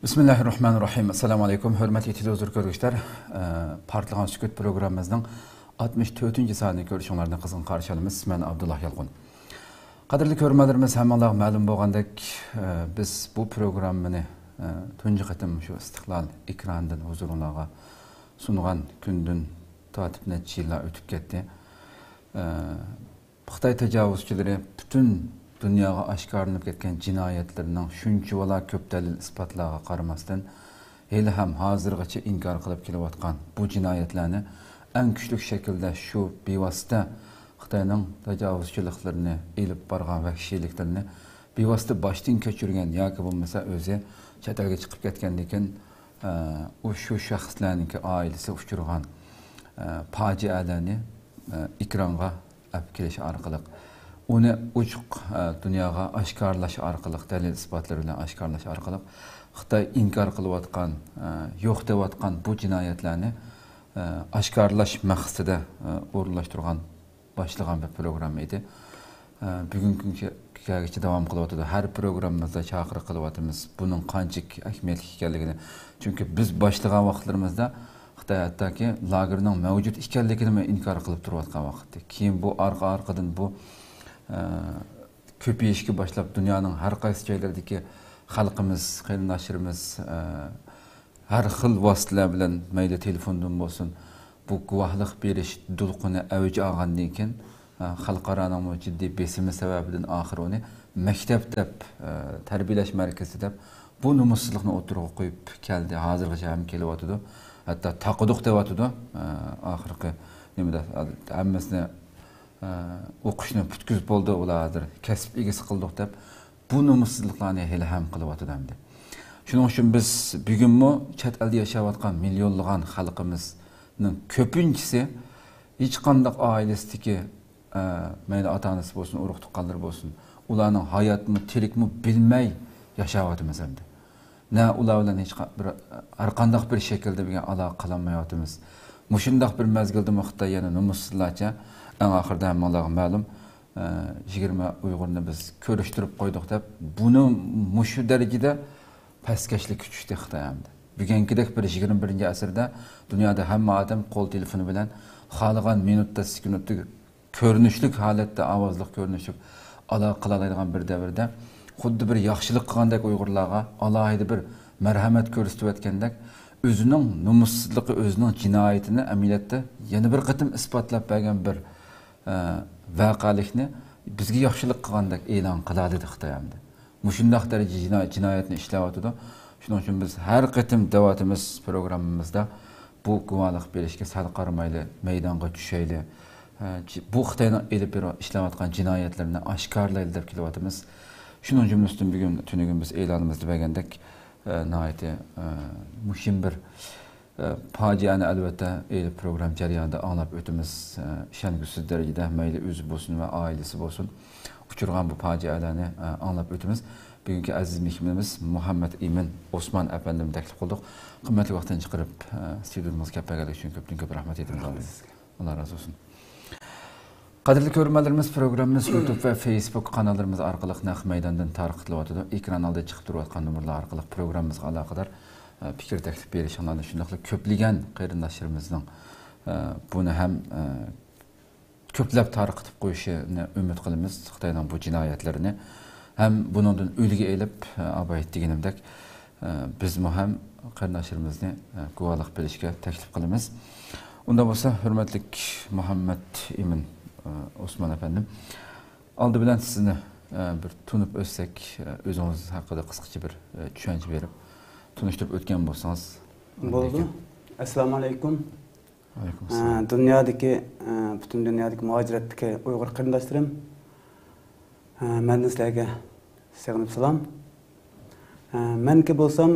Bismillahirrahmanirrahim. Assalamu alaikum. Hürmetli televizyon görüşler. Partlagan Sükut programımızın 64. saniyini görüşünlerden kızgın karşılamız. Ben Abdullah Yalqun. Kadirli görmelerimiz hemen ma'lum bolgandak biz bu programını tunji qatim şu istiqlal ekrandan huzurunlarga sungan gündün tatip neçe yıllar ötüp ketdi. Xitoy tajovuzchilari bütün dünyaya aşkarlanıp ketken cinayetlerinin şuncha vala köp dalil isbotlarga qaramasdan hali ham hozirgacha inkor qilib kelayotgan bu cinayetlerini en güçlü şekilde şu bevosita Xitoyning tajovuzchiliklarni elib borgan vahshiyliklarni bevosita boshdan kechirgan yoki bo'lmasa o'zi chet elga chiqib ketgandan keyin u shu shaxslarniki oilasi uchirgan fojialarni ekranga olib kelish orqali uni ochiq dunyoga oshkorlash orqali dalil isbotlar bilan oshkorlash orqali Xitoy inkor qilayotgan yo'q deyotgan bu jinoyatlarni oshkorlash maqsadida o'rinlashtirgan başlayan bir program idi. Bugünkü devam kılıvatıdı. Her programımızda çağrı kılıvatımız bunun kancık ahmiyetli hikayeligini. Çünkü biz başlayan vaxtlarımızda Xitoy'daki lagerinin mevcut hikayeligini inkar kılıp durvatkan vaxtı. Keyin bu arkadan bu köpeyişki başlayıp dünyanın her qaysı şeylerdeki halkımız, kıyındaşlarımız her xil vasıtalar bilen mayda telefondan olsun bu guvahlık beriş dulqını avj algandan keyin xalqaranın ciddi besimi sebebinden axir onu mektep deb tarbiyalash markazi deb bu nomussizlikni o'tirg'a qo'yib keldi. Hozirgacha ham kelyapti. Hatto taqiduq deyapti. Oxirgi nimada hammasini o'qishni butkuz bo'ldi ulardir. Kasb egasi qildik deb bu nomussizliklarni hali ham qilyapti hamda. Shuning uchun biz bugunmi chet elda yashayotgan millionlagan xalqimiz köpüncisi hiç kandak ailesideki mayli ata-anası olsun, urug' tuqqanlar olsun, ularning hayotini, tirikmi bilmay yashayapmiz endi. Ne ular bilan hech har qanday bir shaklda birga aloqa qilolmayapmiz. Mushundaq bir mezgilda Xitoy yana nomussizlarcha eng oxirida hammalarga ma'lum 20 Uyg'urni biz ko'rishtirib qo'ydik deb buni mushu darajada pastkaşlik kuchdi Xitoy hamda. Bugünkidek bir 21. asırda dünyada hamma adam qo'l telefoni bilan xohlagan minutda, sekundda ko'rinishlik holatda, ovozliq ko'rinishlik aloqa qila oladigan bir davrda xuddi bir yaxshilik qilgandek Uyg'urlarga alohida bir marhamat ko'rsatayotgandek o'zining nomussizligi, o'zining jinoyatini amaliyotda yana bir qatim isbotlab bergan bir voqelikni bizga yaxshilik qilgandek e'lon qiladi Xitoy hamda. Mushundaq darajada jinoyatni ishlayotdi. Şunun için biz her qetim devatımız programımızda bu guvalık berişke sal qaramaylı, meydanga düşeyli, bu Xitoyning elib işlevatgan cinayetlerini aşkarlaylı deb kelyapmiz. Şunun için üstün bugün tünügün biz e'lonimizda bergandek nayeti muhim bir faciani albatta elib program jarayonida anglab o'timiz. İşengüsiz derecede mayli o'zi bo'lsin va ailesi bo'lsin uchirgan bu facialarni anglab o'timiz. Bugünkü aziz mehmonimiz Muhammed Emin Osman efendimni taklif qildik. Qimmatli vaqtdan chiqarib studiyamizga kelib berganligi uchun ko'p rahmat aytamiz. Allah razı olsun. Qadrli ko'ruvchilarimiz, programımız YouTube ve Facebook kanallarımız orqali naq maydondan tarqatilyapti. Ekran oldida chiqib turayotgan nomerlar orqali programmamizga aloqador fikr taklif berishinglarni shundaqla ko'plagan qarindoshlarimizning buni ham ko'plab tarqatib qo'yishini umid qilamiz. Xitoyning bu jinoyatlarini hem bunundan ölüge elip abayet degenimdek biz hem kardeşlerimizni guvalık belişke teklif kılımız. Onda olsa hürmetlik Muhammed Emin Osman efendim aldı bilen sizinle bir tunup özsek özünüz hakkında kısaca bir düşünce verip tunuşturup ötken bolsanız. Boldu. Assalamu alaikum. Aleykümselam. Dünyadaki bütün dünyadaki muhaciretteki Uygur kardeşlerim ben de sizlerge sığınıp salam. Men ki bolsam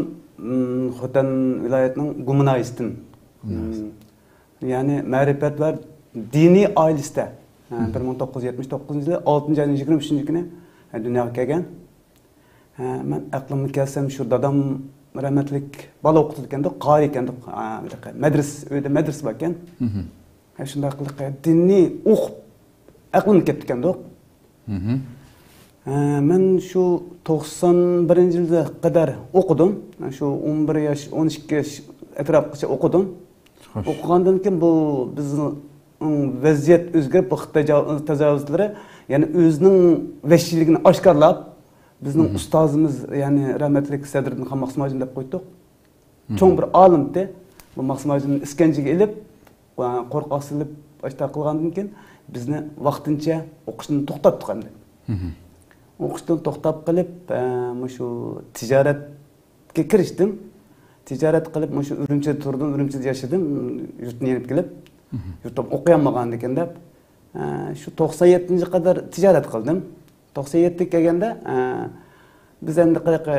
Xotan vilayetinin Gumunayistim. Yani marifet var dini ailesinde. 1979 yılı 6. ayın 23. günü dünyaya gelgen. Ben aklımı kelsem şu dadam rahmetlik bala okutulken de qari iken de medres bakken. Şunda akıllı dini aklımı keptiken de. Ben şu 91 yılda kadar okudum. Şu 11 yaş, 12 yaş etraflıca okudum. Okugandan keyin bu bizning vaziyat o'zgarib, bu tajovuzlari, ya'ni o'zining vahshiyligini oshkorlab, bizning ustozimiz, ya'ni rahmatli Sadriddin Xon Maqsimajin deb qo'ydik. Cho'ng bir olimdi. Bu Maqsimajinni iskanjaga ilib, qo'rqoqsilib ashta qilgandan keyin bizni vaqtincha o'qishni to'xtatdik endi. O'qishdan to'xtab qilib, shu tijoratga kirishdim. Ticaret qilib, shu Urumchida turdim, Urumchida yashadim, yurtni yenib kelib, yurtda o'qiyolmagan ekan deb, shu 97 qadar tijorat qildim. 97 kelganda biz endi qanaqa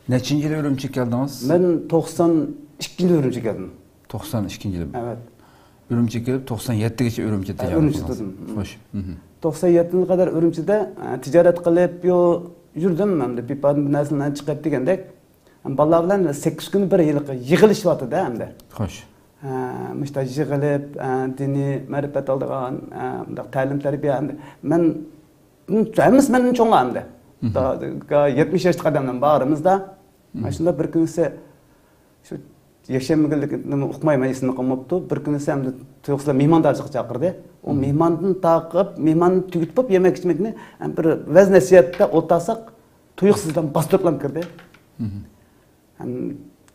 nechinchi yil Urumchiga keldingiz? Men 92 yil Urumchiga keldim. 92 yil. Evet. Urumchiga kelib 97 gacha Urumchida tijorat qildingiz. Urumchida turdim. Xo'sh. 97 qadar Urumchida tijorat qilib, yurdim men de pipadan bir narsalarni chiqib degandek. Balalar bilan 8 kun bir yil yig'ilishyapti-da endi. Xo'sh. Müşta yig'ilib, diniy ma'rifat oldigan, bundaq ta'lim tarbiya endi. Men hammasi mendan cho'ng endi. 70 yoshli qadamdan barimizda. Mana shunda bir kunisi shu yashamagillik nima uqmayman esini qolmabdi. Bir kunisi endi to'g'risida mehmondorchiga chaqirdi. O mehmondni taqib, mehmonni tugitib yemek ichmakni bir vaz nasiyatda o'tasak, tuyuqsizdan bostirib kirdi.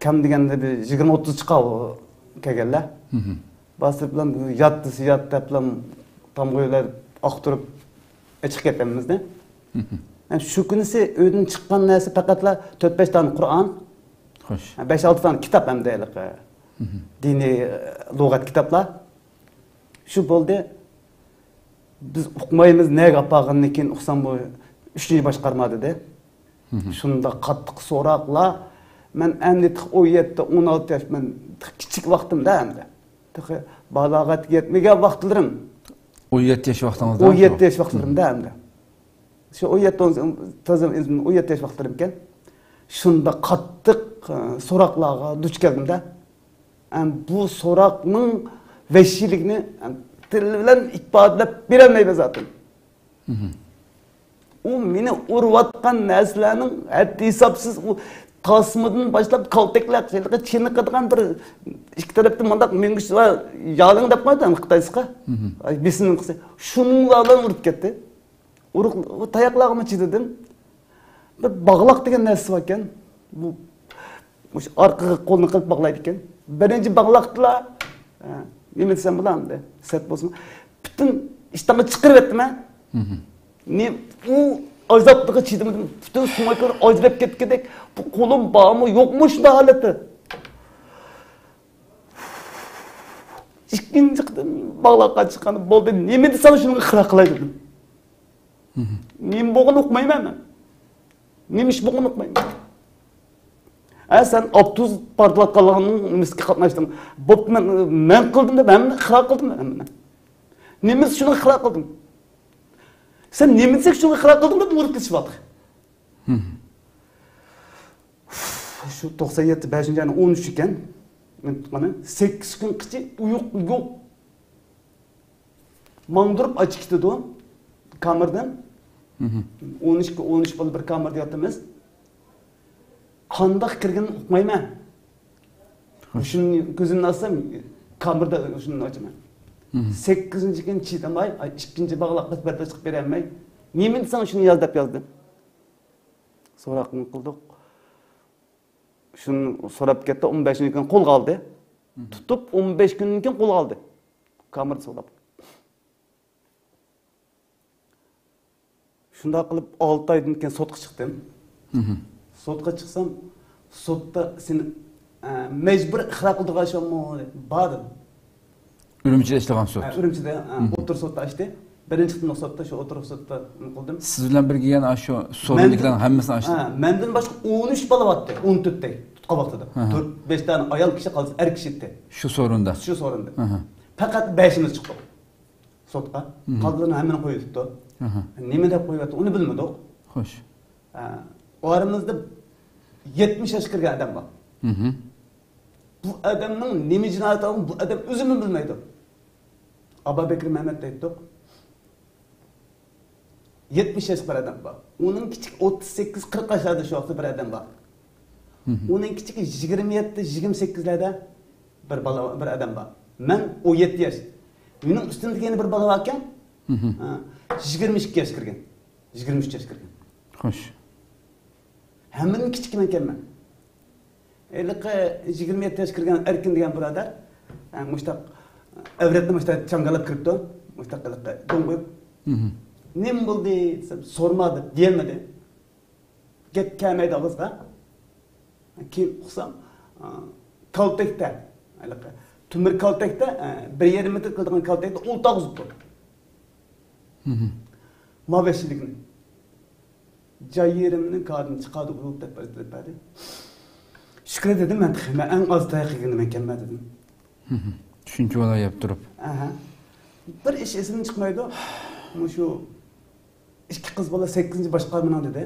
Kam deganda 20-30 chiqadi kelganlar. Bostirib bilan yotdi, siyatda bilan tamg'oylar oqtirib chiqib ketganmizda. Shu kunisi uydan chiqqan narsa faqatla 4-5 tane Qur'on. Xo'sh. 5-6 tane kitob ham deylik. Diniy lug'at kitoblar. Shu bo'ldi. Biz o'qimaymiz, nega apag'andan keyin o'qsam bu 3-chi boshqarmadi-da. Shunda qattiq so'roqlar. Men endi 17-16 yosh, men kichik vaqtimda endi. Balog'atga yetmagan vaqtlarim. 17 yosh vaqtingizda? 17 yosh vaqtlarimda endi. Shu 17 yosh vaqtlarim ekan. Shunda qattiq so'roqlarga duch keldimda. Bu so'roqning vahshiyligini til bilan ifodalab berolmayman zaten. U meni urayotgan narsalarning haddi hisobsiz u tasmadan başlap kaltaklab chiniqadigan bir ikki tarafdan mundaq mingish va yaling deb qo'ydi Xitoyska. Bisinin qilsa shunlardan urib ketdi. O tayoqlarga chidadim. Bir bog'loq degan narsa bor ekan. Bu orqaga qo'lni qilib bog'laydi ekan. Birinchi bog'loqdilar. Nima desam bo'ladi? Set bo'lsin. Butun ishtamni chiqarib etdim ha. Ne u azaplığı çizdim. Bütün sumaklar acayip ketkedek. Bu kolum bağımı yokmuş da haleti. İkinci çıktım. Bağlaka çıkanı bol dedim. Neyme de sana şunu kırakılay dedim. Neyim boğun okumayım hemen. Neymiş boğun okumayım. Sen 30 partilakkalarının miski katlaştım. Bob men kıldım da ben kırak kıldım da. Neymiş şunu kırak kıldım. Sen nemetsek şunu kırak kıldın da vurip geçip aldık. Şu 97 5. ayın 13 iken 8 gün kıçı uyuk yok. Mandırıp açık istedi o kamerden. 13 balı bir kamerde yatımız. Kandak kirgen okumayım ben. Şunun gözünü alsam kamerde şunun açımı. 8. gün çiğdemay, 2. bağlaqqa bir çıkıp veremey. Nemin sana şunu yaz dep yazdım. So'roqni qildik. Şunu so'rab ketdi, 15. gün qo'lga oldi. Tutib 15 kundan keyin qo'lga oldi. Kamerda so'rab. Shunda qilib 6 oydan keyin sotga chiqdim. Sotga chiqsam, sotda seni mecbur ixro qildirgan shommo bordim. Urumchida ishlagan sud. Urumchida o'tir sudda ishdi. Birinchi qismli sudda shu o'tir sudda qildim. Siz bilan birga yana shu so'rinliklarning hammasini ochdi. Mendan boshqa 13 bola botdi, 14 tay tutqa vaqtida. 4-5 tane ayol kishi qolsa, er kishi etdi. Shu so'rinda. Shu so'rinda. Faqat 5imiz chiqdi. Sudga. Qolganlarni hammani qo'yibdi. Nima deb qo'yibdi, uni bilmadik. Xo'sh. Oramizda 70 yosh kirgan odam bor. Bu adamning nima jinoyat qilgan, bu adam o'zini bilmaydi. Abubakr Mehmet aytdik. 70 yaşlı bir adam var. Onun küçük 38-40 yaşlarda şu anda bir adam var. Onun küçük 27-28'lerde bir adam var. Ben 17 yaş. Benim üstümde yeni bir bala varken 22 yaş kirgen. 23 yaş kirgen. Hoş. Hemen küçük men kelmen. 27 yaş kirgen erkin degan birodar. Muştaq evretni muştaq çangalab kiripti. Muştaq do'ng'ib. Nim bo'ldi desam so'rmadi, deyilmadi. Gap kelmaydi og'izga. Keyin uqsam kaltakda, tumir kaltakda 1,5 metr qiladigan kaltakda o'lta og'izib turdi. Maveshilikni. Joy yerimni qarni chiqadi, urib deb berdi. Shukr dedim men, en az dayak yegandim ekanman dedim. Tushuncha olayap turib. Bir ish esimdan chiqmaydi. Shu ikki qiz bola 8-chi boshqarmadan dedi.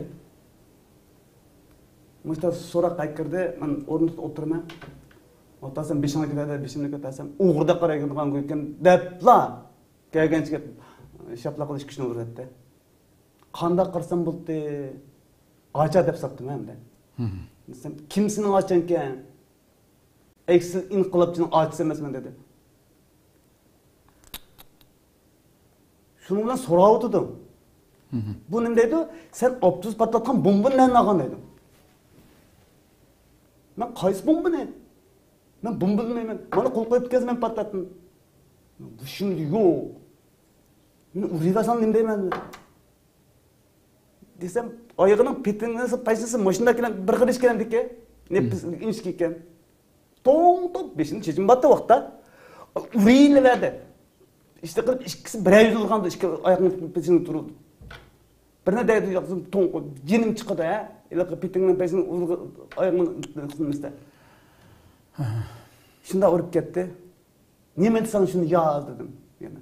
Muşta so'roq qaytgirdi, men o'rnimda o'tiraman. O'tasam 5-ga ketadi, 5-ga ketasam, o'g'irda qaraydigan ekan debla. Kelganchiga shapla qilish kuchni o'rgatdi. Qanday qilsam bo'ldi? Acha deb sapdim hamda. Desam, kimsini achan ekan? Eksil inqilobchining achisi emasman dedi. Şunu bilan so'rab o'tirdim. Bu nima deydi? Sen optuz patlatgan bombani nereden algan deydi. Ben qaysi bomba ne? Ben bomba bilmayman. Bana qo'l qo'yib ketkazib men patlatdim. Bu şimdi yo'q. Men uridasan nima deyman? Desem, oyog'ining petini paysasi mashinadan bir qilish kerak ekan. Ne pis ish ekan. To'ng 5-ni chechim batdi vaqtda. Urilaverdi. İşte qilib ikkisi bir ay yuzilganda ikki oyoqning pesini turdi. Birine deydi yo'qsim to'ng jinim chiqadi ha. Ilaqa petingning pesini oyoqning qismida. Shunda urib ketdi. Nima desam shuni yoz dedim. Yana.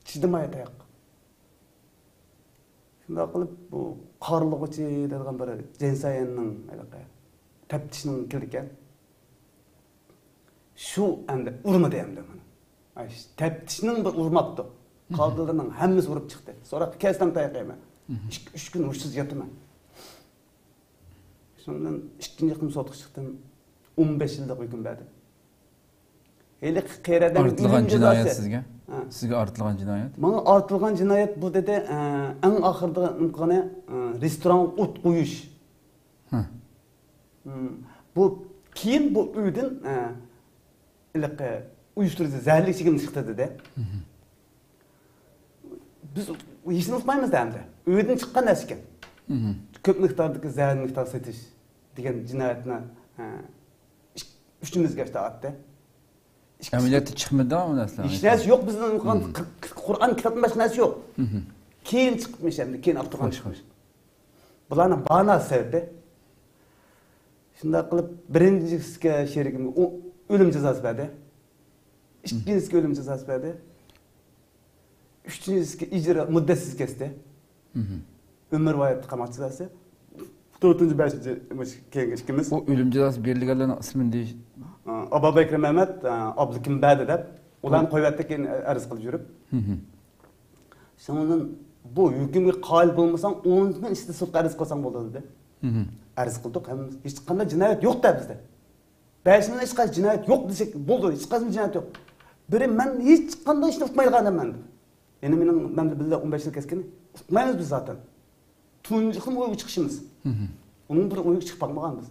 Chidamay tayoq. Shunda qilib bu qorlig'ichi degan bir Jensayenning ilaqa taftishning kirdi ekan. Shu endi urmadi endi mana. Təftişinin bir urmaqdı. Qaldırlarının həmmisi urub çıxdı. Sonra kəsdən dayak yemə. 3 gün uçsuz yatım. Sondan ikinci qım sotuq çıxdım. 15 yılda uygun verdi. Hele qeyradan Artılğan cinayet sizge? Sizge artılğan cinayet? Bana artılğan cinayet bu dedi en ahırda imkanı restoran ot qo'yish. Bu keyin bu uydan iliq uyuşturucu zəhərli çekim çıxdı dedi. Biz işini unutmaymiz da hem de. Öğüdün çıkan eski. Köp miktardaki zəhərli miktar setiş degen cinayetine üçümüz geçti attı. Ameliyatı çıkmadı ama nasıl? İşte yok bizden Kur'an kitabının başka nesi yok. Keyin çıkmış hem de keyin Abdurrahman çıkmış. Bularına bana sevdi. Şimdi kılıp birincisiga şerigim ölüm cezası verdi. İkincisiga ölüm cezası verdi. Üçüncüsü icra müddessiz kesti. Ömür boyu qamoq cezası. Dördüncü, beşinci ikimiz. O ölüm cezası berilganlarning ismini deyish. Abu Bekir Mehmet, Abdülkim Badi deb, ularni qo'yatda keyin arz qilib yurib. Shundan bu hukmga qoyil bo'lmasang, 10 kun ichida sudga arz qilsang bo'ladi dedi. Arz qildik, hech qanday jinoyat yo'q-da bizda. 5 ming hech qanday jinoyat yo'q desek bo'ldi, hech qanday jinoyat yo'q. Biri men hech qanday ishni uqmaydiganman dedi. Endi men bizda 15 yil keskin, uqmaymiz biz zaten. Tunji xil o'yga chiqishimiz. Onun bir o'yga chiqib qolmaganmiz.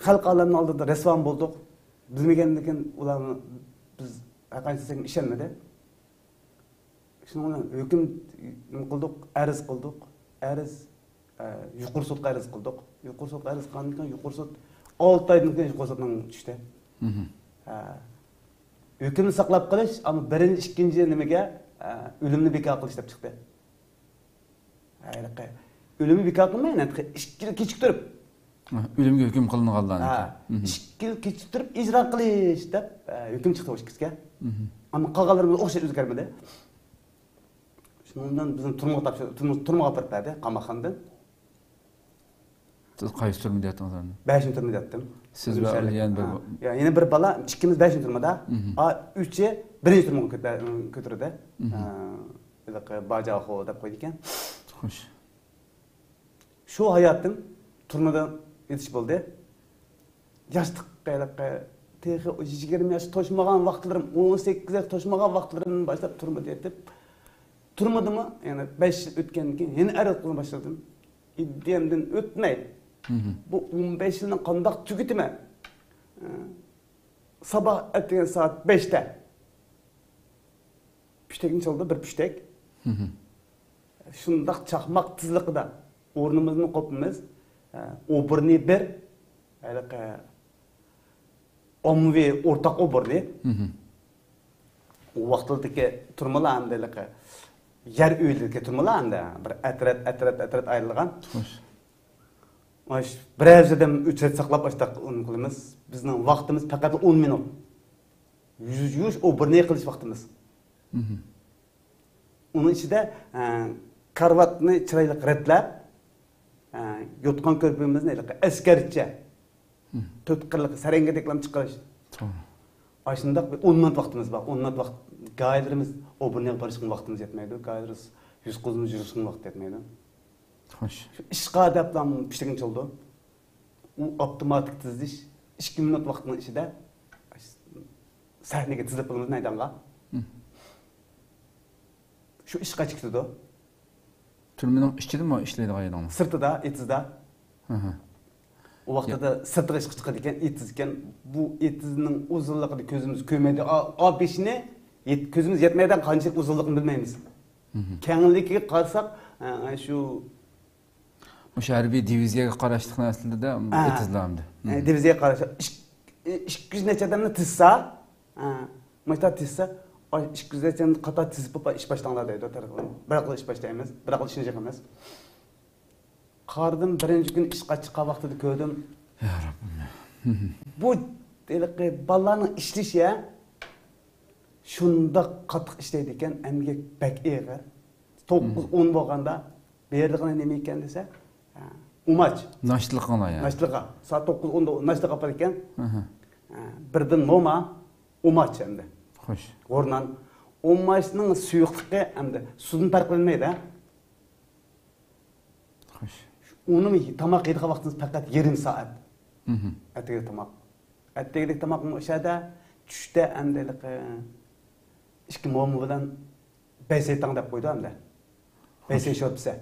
Xalq alamning oldida rasvan bo'ldik. Bilmagandan ularni biz qanchasiga ishonmadi. Shundan hukm qildik, arz qildik. Arz yuqori sudga arz qildik. Yuqori sudga arz qilgandan keyin yuqori sud 6 oydan keyin yuqori suddan tushdi. Hukmni saqlab qolish, ammo birinchi, ikkinchi nimaga o'limni bekor qilish deb chiqdi. Ölümü bekor qilmayman, 2 yil kechiktirib. Ölümge hüküm qilinganlarni. 2 yil kechiktirib ijro qilish deb hukm chiqdi o'shkizga. Ammo qolganlarimiz o'xshash o'zgarmadi. Shundan bizni turmaga olib berdi qamoqxonadan. Siz qaysi turmada yatdingiz? 5 turmada yatdim. Siz va yana bir bola, ikkimiz 5 turmada, 3-chi 1-chi turmaga ko'tardi. bacağı dep koydu ekan. Xo'sh. Şu hayatım turmadan yetiş buldu. Yaşlık texi 20 yaş toşmagan vaqtlarım, 18 yaş toşmagan vaqtlarım başlap turmada yetip turmadım mı? Yani 5 yıl ötkendan keyin yeni arat qilib başladım. İddiyemden ötmey. Bu 15 yılın qandaq tügütme. Sabah ertegen saat 5'te. Püştekin çaldı bir püştek. Şundaq çaqmaq tizliqida o'rnimizni qopimiz. O birni bir ommaviy o'rtaq o'birni. O vaqtdagi turmalarni yer uylarga turmalarni bir atrat ayrılgan. Xo'sh. Biraz adam 3 saat saqlab açtaq uni qilamiz. Bizning vaqtimiz faqat 10 minut. Yüz o birni qilish vaqtimiz. Onun içinde karvatni chiroyli retlab, yotgan ko'rpimizni askarcha 4 qirliq saranga deklam chiqarish. To'g'ri. Aslında 10 minut vaktimiz var. 10 minut vaqt gaylarimiz o birine barışqın vaxtımız yetmeydi. Gaylarımız 100 qızımız yürüsün vaxt yetmeydi. Xo'sh. Şu işqa deplam piştiğin çaldı. O otomatik tizdiş 2 minut vaxtının içinde sahneye tizlip bulunuz neydanğa. Şu işqa çıktı. Turmaning ichidami ishlaydigan yerdan? Sırtıda, etizda. O vaqtda da sırtıga chiqib chiqadi ekan, etiz ekan. Bu etizning uzunligida ko'zimiz ko'maydi. A5ni ko'zimiz yetmaydigan qanchalik uzunligini bilmaymiz. Kengligiga qarasak, shu O'sha harbiy diviziyaga qarashli narsalarda etizlamdi. Diviziyaga qarashib 200 necha odamni tizsa, maktab tizsa, 200 necha odamni qator tizib ish boshlanglar deydi. Biroq ish boshlaymiz, biroq ishni chiqamiz. Qardim birinchi kun ishga chiqqan vaqtida ko'rdim. Ya Rabbim. Bu balalarning ishlashi shunda qattiq ishlaydi ekan, emgak bak eg'ir. 9-10 bo'lganda berdig'ini nima ekan desa, umaç. Naştılıqına ya. Naştılıqa. Saat 9-10'da naştılıqa yapar ekan. Birden noma umaç endi. Xo'sh. Oradan umaçning suyuqligi endi sudan farq qilmaydi. Xo'sh. Onun tamaq yedigan vaqtimiz faqat yarım saat. Atigi tamaq. Atigi tamaq o'shada tushda endi ikki mo'mi bilan besaytang deb qo'ydi endi. Besay shotsa.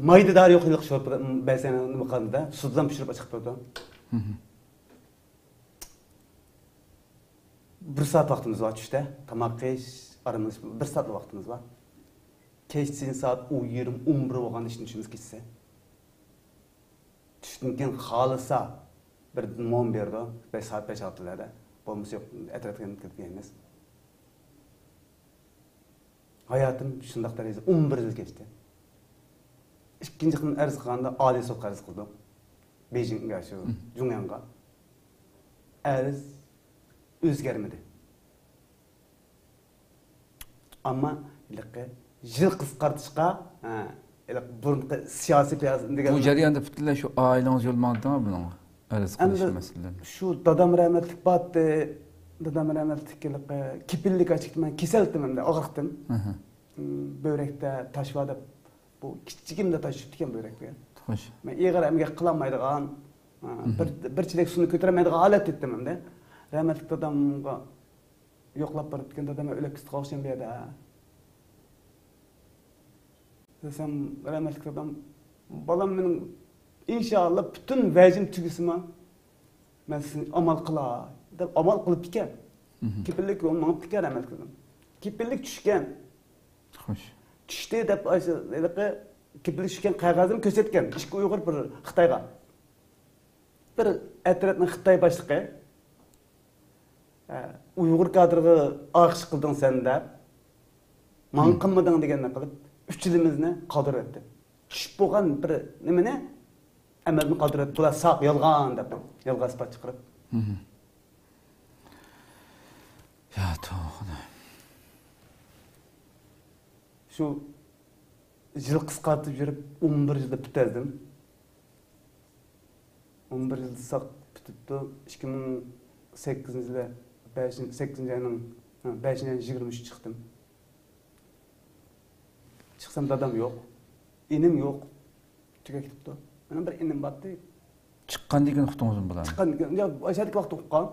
Maydadar yo'qlik shot besayni nima qildi? Suddan pishirib chiqib turdi. Bir saat vaxtımız var tushda. Tamaq yeyish aramız 1 saat vaxtımız var. Kechsin saat 20-11 bo'lgan ishimiz ketsa. Tushdan keyin xolisa bir mom berdi. 5 soat 5 soatlarda. Bo'lmasa yo'q, atrofga ketganmiz. Hayatım shundaq darajada 11 yil kechdi. Ikkinchi kun arz qilganda oliy sudga arz qildim. Beijingga shu Jungyanga. Arz o'zgarmadi. Ammo yil qisqartishga burunqi siyosiy degan Bu jarayonda butunlay shu oilangiz yo'lmandimi buning? Arz qilish masalasi. Shu dadam rahmatlik batdi. Dadam rahmatlik kipillik açıkman keseldim de ağırdım. Börekte taşvadı. Bu kichigimda taşıp ekan börekte. Xo'sh. Men eg'ir emga qilolmaydigan, bir chilak suvni ko'tarolmaydigan holat etdim endi. Rahmatlik dadamga yo'qlab borib ketgan dadam o'lib qolgan bu yerda. Desem rahmatlik dadam balam mening inşallah bütün vajim tugisimi men amal qila deb amal qilib ekan. Kipillik olmab ekan rahmatlik dadam. Kipillik tushgan. Xo'sh. Tushdi deb kipillik tushgan qog'ozim ko'rsatgan. Ishga Uyg'ur bir Xitoyga. Bir atrofni Xitoy boshlig'i Uyg'ur kadrga aqsh qilding sen deb man qilmading deganni qilib 3 yilimizni qoldirib etdi. Tushib bo'lgan bir nimani amalni qoldirib bular saq yolg'on deb yolg'on isbot chiqarib. Ya to'g'ri. Şu yıl qisqartib yurib 11 yilda bitirdim. 11 yilda saq bitibdi. 2008-yilda 8 ayning 5-23 chiqdim. Çıksam dadam yok. İnim yok. Tüge gitipti. Benim bir inim battı. Çıqqan degan uqdingizmi bularni? Çıkan, ya aşağıdaki vakti uqqan.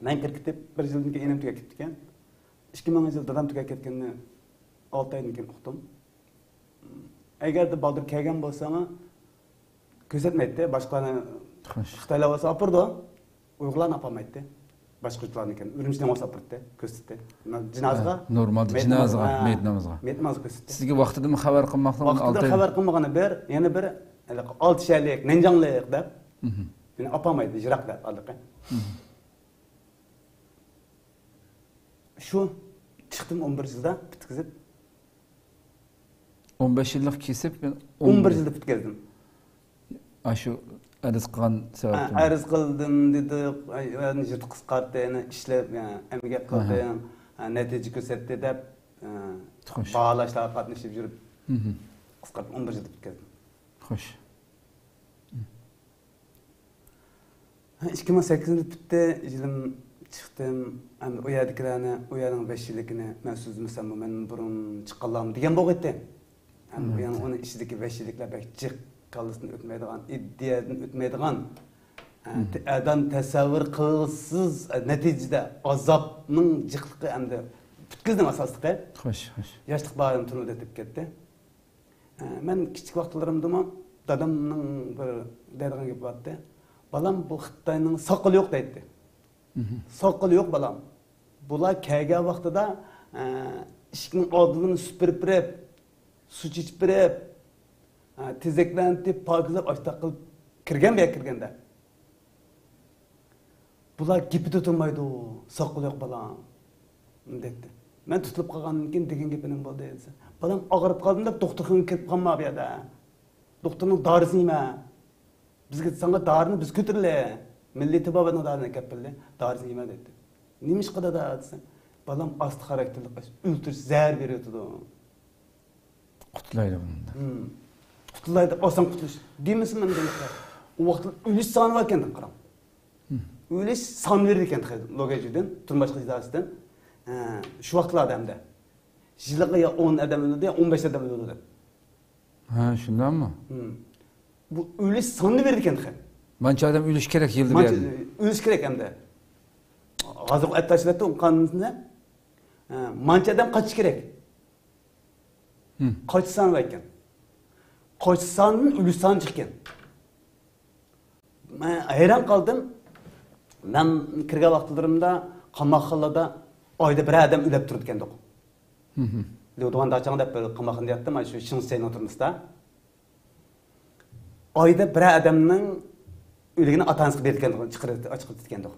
Ben kirkitip bir yıldan keyin inim tüge gittiken. 2000 yıl dadam tüge ketkenini 6 aydan keyin uqdim. Eğer de baldır kelgen bolsama gözetmeydi. Başkalarını Xitaylar olsa apırdı. Uygurlarını apamaydı. Başka ülkelerden iken. Ürümçiden olsa apırdı. Gösterdi. Cinazıga. Normalde cinazaga, meyit namazga. Meyit namazga gösterdi. Sizga vaqtida xabar qilmoqni Vaqtida xabar qilmagani bir, yana bir 6 shaylik, Nanjanglik deb. Beni apamaydı, jiroq deb aldiqi. Şu chiqdim 11 yilda bitkizib. 15 yillik kesip ben 11 yilda bitkizdim. Aşu arız qilgan sababdan. Arız qildim dedi, yani jurt qisqartdi, yani ishlab, yani emgak qildi, natija ko'rsatdi deb baholashlarga qatnashib yurib qisqartib 11 yilda bitkizdim. Xo'sh. 2008 yılda bitti, yılım çıktım, o yerdekilerini, o yerin 5 yıllıkını ben sözümsem bu benim burun çıkalım diyen bu gitti. Yani onun içindeki 5 yıllıklar belki çık kalısını ötmeydiğen, iddiadan ötmeydiğen, adam tasavvur kılsız neticede azapның cıklığı hem de bitkizdim asaslıkı. Xo'sh, xo'sh. Yaşlık bağırım turnu detip gitti. Ben küçük vaxtlarımda dadamның bir dergen gibi battı. Balam bu Xitayning soqili yo'q deydi. Soqili yo'q balam. Bular kelgan vaqtida ishning oldini supirib, suv ichib, tezaklanib, pokizlab, oshta qilib kirgan bu kirganda. Bular gapida turmaydi, soqili yo'q balam dedi. Men tutilib qolgandan keyin degan gapining bo'ldi dedi. Balam og'rib qoldim deb doktorxonaga kirib qolma bu yerda. Doktorning dorisi nima? Bizga sana darini biz götürle. Milli tıbabının darini kapılle. Darisi yeme dedi. Neymiş kadar da adısı? Balam astı karakterli kaç. Ültür zehir veriyordu. Kutulaydı bundan. Kutulaydı. Asan kutuluş. Değil misin ben demek? O vakit ölüş sanı var kendi kıram. Ölüş san verirdi kendi logajiden. Tüm başka idaresinden. Şu vakitlarda hem de. Jılığı ya 10 adam öldü ya 15 adam öldü. Ha şundan mı? Bu ölüş sanı verirdi kendi. Mança adam ölüş gerek yıldı bir yerden. Ölüş gerek hem de. Hazır et taşılattı o kanununda. Mança adam kaç gerek? Kaç sanı varken. Kaç sanının ölüş sanı çıkken. Ben hayran kaldım. Ben kirge vaktilerimde Qamakxalada ayda bir adam ölüp durdu kendik. Loduvanda açağında böyle Qamakxalada yattım. Şu Şinseyn oturmuşta. Ayda bir adamın ölügini atanızı belirtken açık etkendik.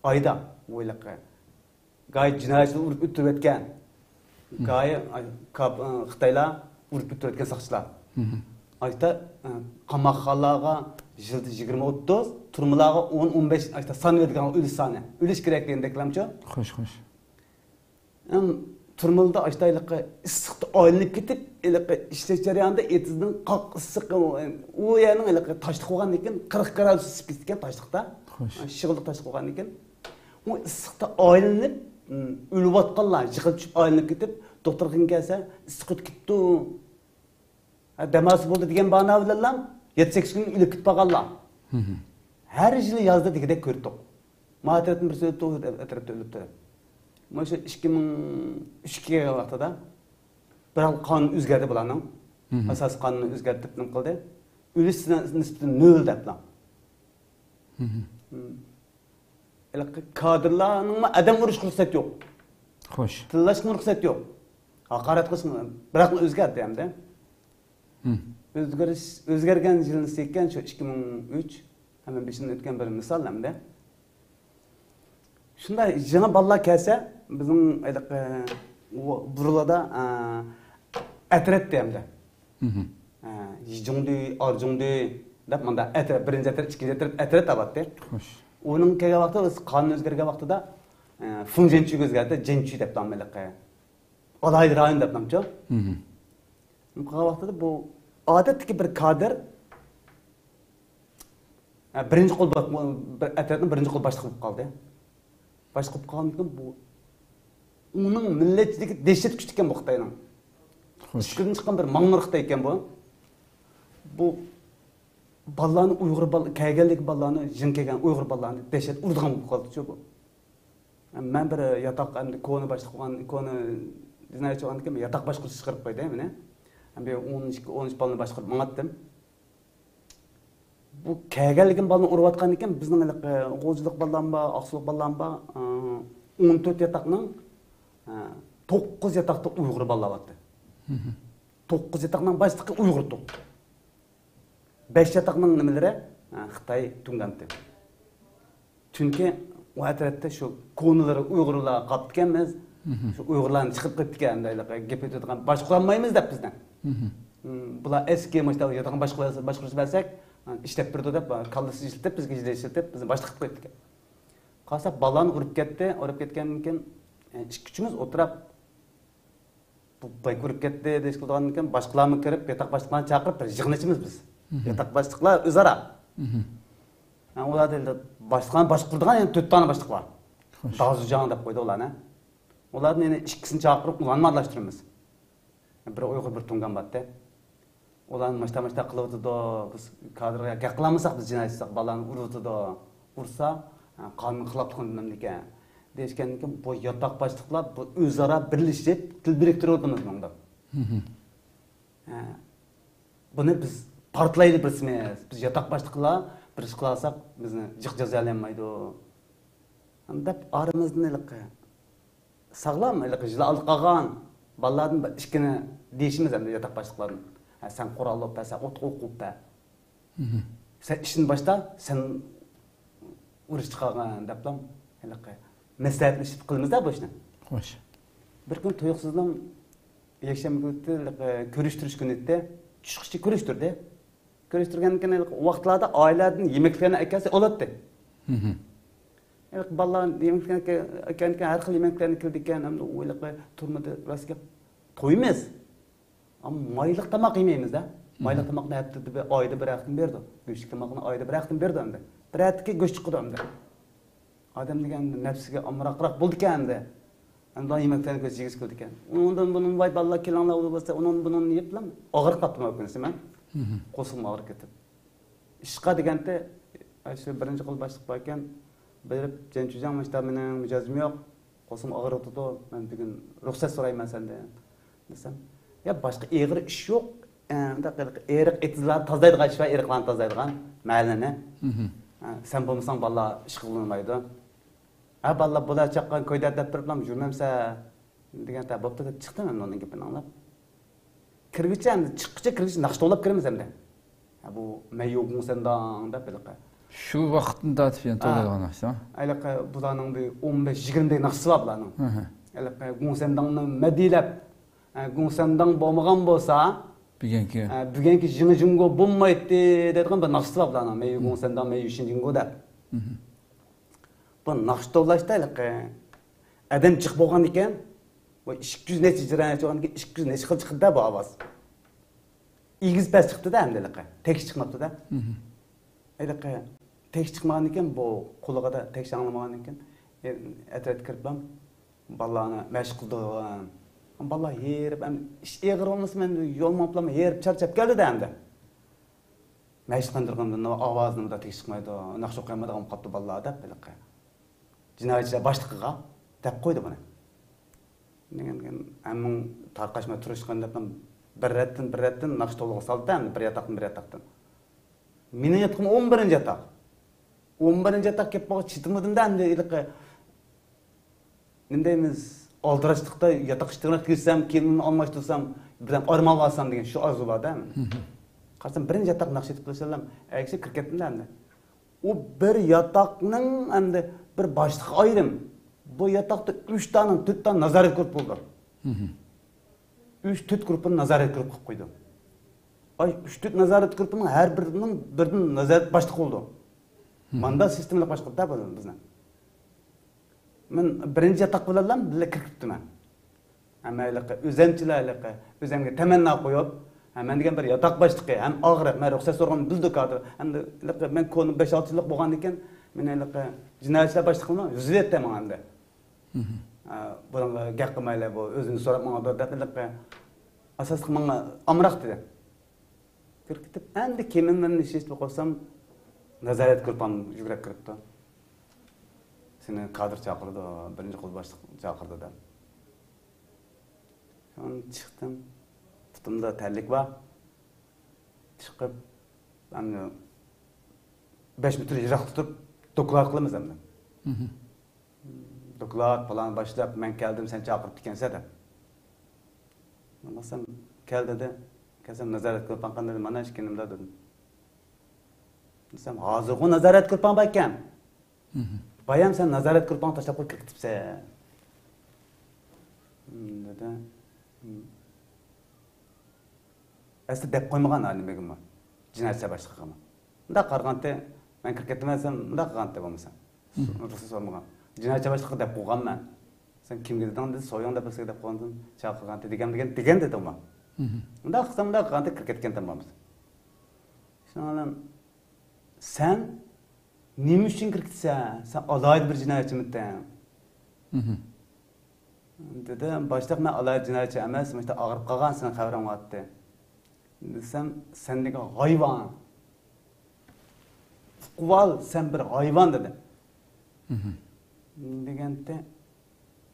Ayda oylaqqa. Gayet cinayetçilik urip ötürüp etken. Gayet Xitaylar urip ötürüp etken saqçılar. Ayda Qamakxalaga yılda 20-30, turmulaga 10-15 ayda san verdigan ölüş sanı. Ölüş kerakligini deklamçı. Xo'sh, xo'sh. Turmulda aştaylıqqa issiqda aylanıp ketip, işleş jarayonida etizning qaq issiq u yerning tashliq bo'lgan ekan 40 gradus isib ketgan tashliqda. Shig'ildiq tashliq bo'lgan ekan. U issiqda aylanib, o'layotganlar yiqilib tushib aylanib ketib, doktorga kelsa, issiq o'tib ketdi. Damas bo'ldi degan bana bilan 7-8 kun o'lib ketib qolganlar. Har yili yozda degidek ko'rdik. Matratning bir so'zi atrofda o'lib turib. Mana 2003 ga vaqtida bir qonun o'zgardi bularning. Asos qonunni o'zgartirib nim qildi. O'lish nisbati 0 deblar. Kadrlarning adam urish ruxsat yo'q. Xo'sh. Tillashga ruxsat yo'q. Haqorat qilishni biroq o'zgardi hamda. O'zgargan yilni sekkan shu 2003 hemen 5 yil o'tgan bir misol hamda. Shunday yana bolalar kelsa, bizim buralarda atret deyamda. Yijungdi, arjungdi deb manda atret, birinchi atret, ikkinchi atret tabatdi. Xo'sh. Uning kelgan vaqtida qonun o'zgargan vaqtida Funjenchiga o'zgardi, Jenchi deb nomlaqa. Alayli rayon deb nomchi. Bu vaqtida bu odatdagi bir kadr birinchi qo'l atretning birinchi qo'l boshliq bo'lib qoldi. Başka bir kanun bu Onun milletçiligi dehşet güçlü ekan bu Xitoyning. Ichkidan chiqqan bir mang'irqda ekan bu. Bu balalarni Uyg'ur bal kelganlik balalarni jin kelgan Uyg'ur balalarni dehşet urdigan bo'lib qoldi bu. Men bir yotoq endi koni boshliq bo'lgan koni jinoyatchi bo'lgan ekan yotoq boshqarib chiqarib qo'ydi meni. Ben 12-13 balını başqarıp mağatdım. Bu kelganligim balını urayotgan ekan bizning G'o'jilik balalarım bor, Aqsuloq balalarım bor. 14 yataqning 9 yataqda Uyg'ur balalar bor. 9 yataqning boshlig'i Uyg'ur to'q. 5 yataqning nimalari Xitoy tungamdi. Chunki o atrofda shu ko'nilari Uyg'urlar qolib ekanmiz. Shu Uyg'urlarni chiqib ketdi ekan, gap aytadigan boshqarmaymiz deb bizdan. Bular eski mesela yatağın başquruvchi bersak, ishlab turdi deb, kallasi ishlatib, bizga ishlatib, bizni boshqa qilib ketdi. Qarasa balani urib ketgandan keyin ikkimiz o'tirib bu bay urib ketdi deyish qilgandan keyin boshqalarni kirib, yataq boshliqlarni chaqirib bir yig'inishimiz biz. Yataq boshliqlar o'zaro. Ular dedi, boshliqlarni boshqurdigan endi 4 tane boshliq bor. Dazujan deb qo'ydi ularni. Ularni endi ikkisini chaqirib ularni aralashtiramiz. Bir Uyg'ur bir tungan batda. Ularni mashta qilibdi biz kadrga qaqlamasak biz jinoyatchilar balani uribdi ursa qonun xilofligini bilmam ekan. Deyishgandan keyin bu yotoq boshliqlar bu o'zaro birlashib til biriktiribmiz bunda. Buni biz partlaydi bilsimiz. Biz yotoq boshliqlar bir ish qilsak bizni jiq jazolanmaydi. Deb aramizdan sağlam jiloli qolgan balalardan ishkini deyishimiz endi yotoq boshliqlarni. Sen qurol olib, sen o't o'qib be. Sen ishni boshda, sen urush chiqargan deblam, maslahatlashib qilamiz-da bu ishni. Xo'sh. Bir kun tuyuqsizdan yakshanba kuni ko'rishtirish kuni edi. Tushqishchi ko'rishtirdi. Ko'rishtirgandan keyin vaqtlarda oiladan yemeklarni akasi oladi. Balalar yemeklarni har xil yemeklarni kildi ekan, hamda o'ylab turmadi, rostga to'ymiz. Ama mayliq tamaq yemaymiz-da. Mayliq tamoqni haftada oyda bir hafta berdi. Go'sht tamoqni oyda bir hafta berdi endi. Bir haftaga go'sht chiqdi endi. Odam degan nafsiga amroqroq bo'ldi ekan-da. Endi yemeklarni ko'z yegiz qildi ekan. Undan bunun voy balalar kelanglar bo'lsa, undan bunun yeplam. Og'ir qaptim o'kinsa men. Qo'sim og'ir ketib. Ishqa deganda shu birinchi qil boshliq bor ekan, berib Janchujan mashta mening mijozim yo'q. Qo'sim og'ir o'tdi. Men bugun ruxsat so'rayman sendan. Desam ya başka eğri iş yok. Eğrik etizler tazlaydıgan iş var, eğriklerini tazlaydıgan mahalleni. Sen bulmasan valla iş kılınmaydı. Valla bula çaqqan köyde dep duruplam jurmamsa degan ta bopta deb chiqdim men onun gapini anglab. Kirgicha endi chiqqıcha kirgicha naqshtolab kiramiz endi. Bu mayyog'un sendan deb bilqa. Shu vaqtda atfen to'lagan ha. Aylaqa bularning 15-20 dek naqsi bor bularning. Aylaqa gunsendanni madilab Gungsandan bo'lmagan bo'lsa, bugungi jingo bo'lmaydi deydigan bir naqshlar bor bularning. Men Gungsandan men jingo deb. Bu naqshtolashda adam chiqib bo'lgan ekan, va 200 necha jinoyatchi bo'lgan ekan, 200 necha xil chiqdi bu ovoz. Igiz pas chiqdi-da endi tekis chiqmabdi-da. Aylaqa tekis chiqmagan ekan, bu qulig'ida tekis anglamagan ekan, atrofga kiribman, balalarni mashq qildim. Balla herib, ish eg'ir olmasa men yo'l moplama herib charchab keldi-da endi. Mashq qildirganda ovozni da tekis chiqmaydi, naqsh o'qiyolmaydigan qolibdi balla deb bilqa. Jinoyatchilar boshliqiga deb qo'ydi buni. Degan ammo tarqashma turishgan deb bir ratdan naqsh to'liq soldi endi bir yataqdan. Meni yataqim 11-yataq. 11-yataq kelib bo'lib chitimdim-da endi ilqa. Nendaymiz Aldırışlıkta yatak işlerine girsem, kendimi almıştırsam, birden armal alsam degan şu arzu var değil mi? Qarasam birinci yatak naqsh etib qo'ysalar, ayakcha kirketdim endi. O bir yatakning endi bir boshliq ayrim. Bu yatakda 3 tane, 4 tane nazorat guruhi bo'ldi. 3-4 guruhni nazorat guruhi qilib qo'ydi. Ay 3-4 nazorat guruhining har birining birdan nazorat boshliq bo'ldi. Manda sistemlar boshqarda bo'ldi bizni. Men birinchi yatak bilan birga kiribdim men. Hamma o'zimchilarga, o'zimga tamanno qo'yib, men degan bir yatak boshliqi, ham og'ir, men ruxsat so'ragan bildi kadr. Endi men konu 5-6 yillik bo'lgan ekan, men jinoyatchilar boshliqman, 100 yetdim endi. Bunun gap qilmaylar bu o'zini so'rab menga deb asosli menga amroq dedi. Kirkitib, endi kimimdan ishlatib qo'ysam nazorat qilpam yugurib kiribdi. Seni kadr chaqirdi, birinchi qo'lboshliq chaqirdi deb. Son chiqdim. Tutumda terlik bor. Chiqib, endi 5 metr yiroq tutib doklad qilamiz endi. Doklad falan başlap men keldim sen chaqirib ekansan deb. Menga kel dedi. Kelsem nazorat qilib qanday dedim, mana ishkenimda dedim. Desem hozir o nazorat qilib ekan. Bayam sen nazorat qilib tashlab qo'yib kiritibsan. Dedi. Asli deb qo'ymagan animegim bor. Jinoyatchi boshlig'imi. Unda qarg'anda men kirib ketmasam, unda qilganda bo'lmasa. Ruxsat olmagan. Jinoyatchi boshlig'i deb qo'yganman. Sen kimga deding dedi, so'ying deb bizga deb qo'ydim. Chaqirganda degan dedim men. Unda qilsam, unda qilganda kirib ketgan tamamiz. Shundan sen nima uchun kirib ketsan? Sen alayda bir jinoyatchimisan. Dedi, boshliq men alayda jinoyatchi emas, men og'rib qolgan sen xabaring bo'pti. Desem sen degan hayvon. Quvval sen bir hayvon dedi. Deganda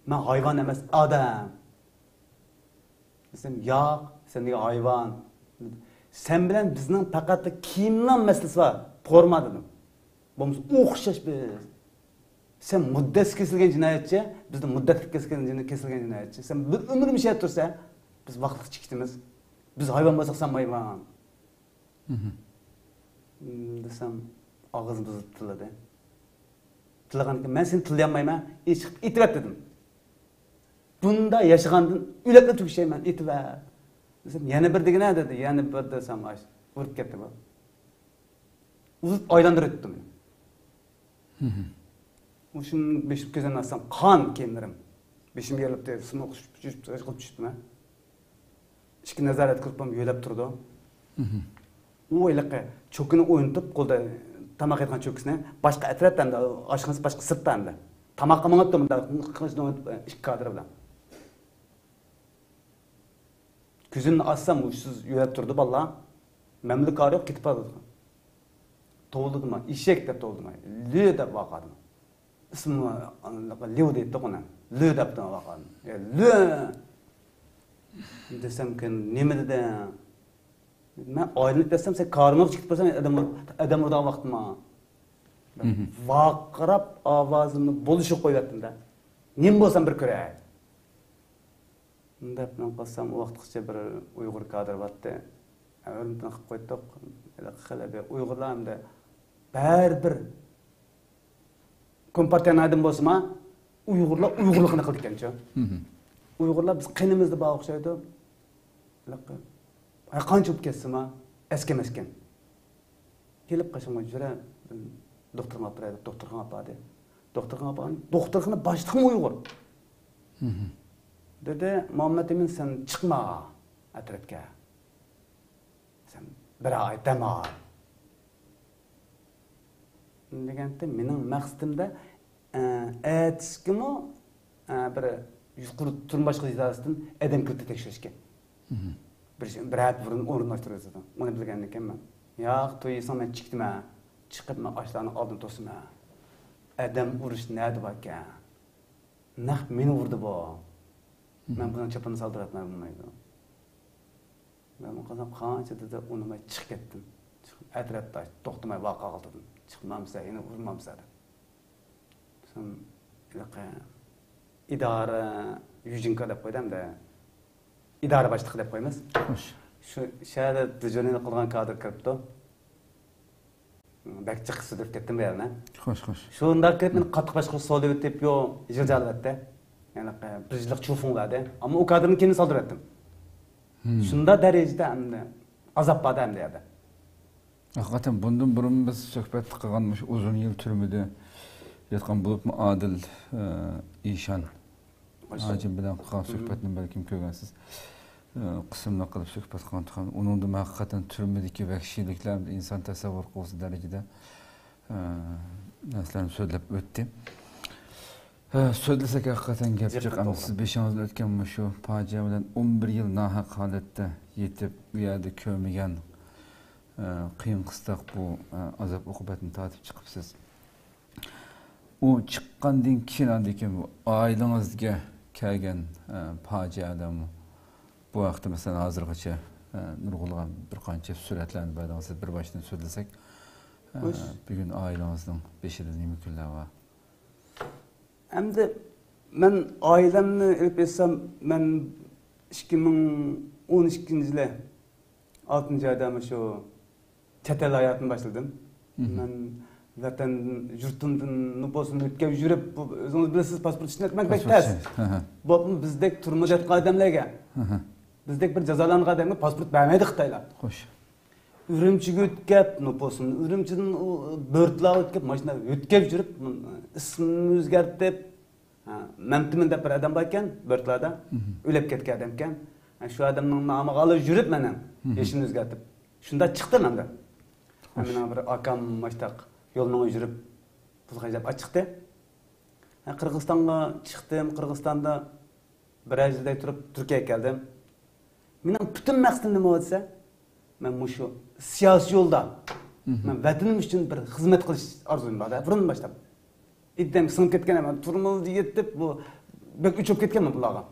men hayvon emas, odam. Desem yo'q, sen degan hayvon. Sen bilan bizning faqat kiyimning masalasi bor. Forma dedim. Bo'lmasa o'xshash biz. Sen muddat kesilgan jinoyatchi, bizning muddat kesilgan jinoyatchi. Sen bir umr yashab tursa, biz vaqtli chekitimiz. Biz hayvon bo'lsak sen hayvon. Desem og'zimiz tiladi. Tilaganki men seni tilayolmayman, chiqib itib dedim. Bunda yaşagandan ülekle tüküşeyim ben itiver. Desem yana bir degine dedi, yana bir desem aş. Vurup gitti bu. Uzut aylandır ettim. Uşun beşip gözden alsam kan kendirim. Beşim yerlip de sımı kılıp düştüm. İşki nazaret kılıpam yölep durdu. O ilaqı çökünü oynatıp kolda tamak etken çöküsüne başka etraftan da aşkınız başka sırttan da. Tamak kamanıttım da kılıçını oynatıp işki kadırı bilen. Küzünü açsam uçsuz yölep durdu valla. Memlik ağrı yok gitip aldı. Toğuldum ha, işek de toğuldum ha. Lü de vakadım. İsmi Lü deyip de ona. Lü de vakadım. Lü. Desem ki neme dedi. Ben ayrılık desem sen karnına çıkıp basam adam orada vaktim ha. Vakrap avazını buluşup koyuverdim da. Nem bolsam bir köre. Dep men qilsam o vaqtgacha bir Uyg'ur kadr batdi. O'limdan qilib qo'ydik. Qilib Uyg'urlar hamda bir kompartiyaning adam bo'lsa, Uyg'urlar Uyg'urligini qildi ekan-chi. Uyg'urlar biz qinimizni bog' o'xshaydi. Qancha bo'lib ketsam, eskemaskan. Kelib qashimga jura doktorga olib boradi, doktorga olib boradi. Doktorxona boshlig'i Uyg'ur. Dedi, Muhammed Emin sen çıkma atrafga. Sen bir ay dam ol. Deganda mening maqsadimda aytishkimi bir yuqori turmush qilishdan adam kirib tekshirishga. Bir ayt burun o'rinlashtiradi. Uni bilgan ekanman. Yo'q, to'ysan men chiqdima. Chiqib men oshlarni oldin to'sima. Adam urish nada bor ekan. Naq meni urdi bu. Ben buna çapanı saldıratmaya bulmaydı. Ben o kadar kanca dedi, onuma çık ettim. Etrafta doktormaya vaka kaldırdım. Çıkmamsa, yine vurmamsa da. Son idare yüzünka dep koydum da. İdare başlığı dep koymiz. Şu şehirde düzenini kılgan kadr kiripti. Belki çıkısı dep kettim bir yerine. Hoş. Şunda kirip men qattiq başqa so'lib o'tib yo, jiljalib etdi. Yani bircilik çufunlardı. Ama o kadının kendini saldırıttım. Şunda derecede hem de azap vardı hem de yerde. Hakikaten bundan burun biz söhbet qilganmış uzun yıl türmüde yatqan bulup mu Adil İşan Hacim bilan qilgan söhbetni balkim ko'rgansiz. Qismni qilib söhbet qilgan. Onun da hakikaten türmedeki vahşilikler insan tasavvur qilsa derecede narsalarni so'zlab o'tdi. Söylesek hakikaten gapçık ama siz 5-10 ötken şu facia bilen 11 yıl nahaq holatda yetip bu yerda kömegen qiyin qıstak bu azap uqubatini tatip chiqibsiz. O chiqqandan keyin dekin bu oilangizga kelgan faciadan bu vaqtda masalan hozirgacha nurg'ulg'an bir qancha suratlarni badasiz bir boshdan so'zlasak bugun oilangizning beshida nima kunlar bor? Endi men ailemni ilib etsem men 2012-yili 6-ayda şu çetel hayatını başladım. Men zaten yurtumdan nüfusunu ötkep yürüp özünüz bilesiz pasport işini etmek pek tez. Bu bizdek turmuş etken adamlarga bizdek bir cezalangan adamga pasport vermeydi Xitaylar. Hoş. Ürümçiga ötkep nüfusunu, Ürümçiden börtla ötkep maşina ötkep yürüp ismini özgertip Memtimin dep bir adam var eken, börtlada, ölüp ketken adam eken. Şu adamın namı alıp yürüp menen, eşini özgertip. Şunda çıktım hem de. Hemen bir akam maçtak yolunu yürüp, tuzgayacak açıktı. Kırgızistan'a çıktım, Kırgızistan'da bir ayda turup Türkiye'ye geldim. Benim bütün maksadım ne olsa, ben şu siyasi yolda, ben vatanım için bir hizmet kılış arzuyum var. Burun başladım. İddem sınıp ketken ama turmalı diyetip bu bek uçup ketken mi bulağa?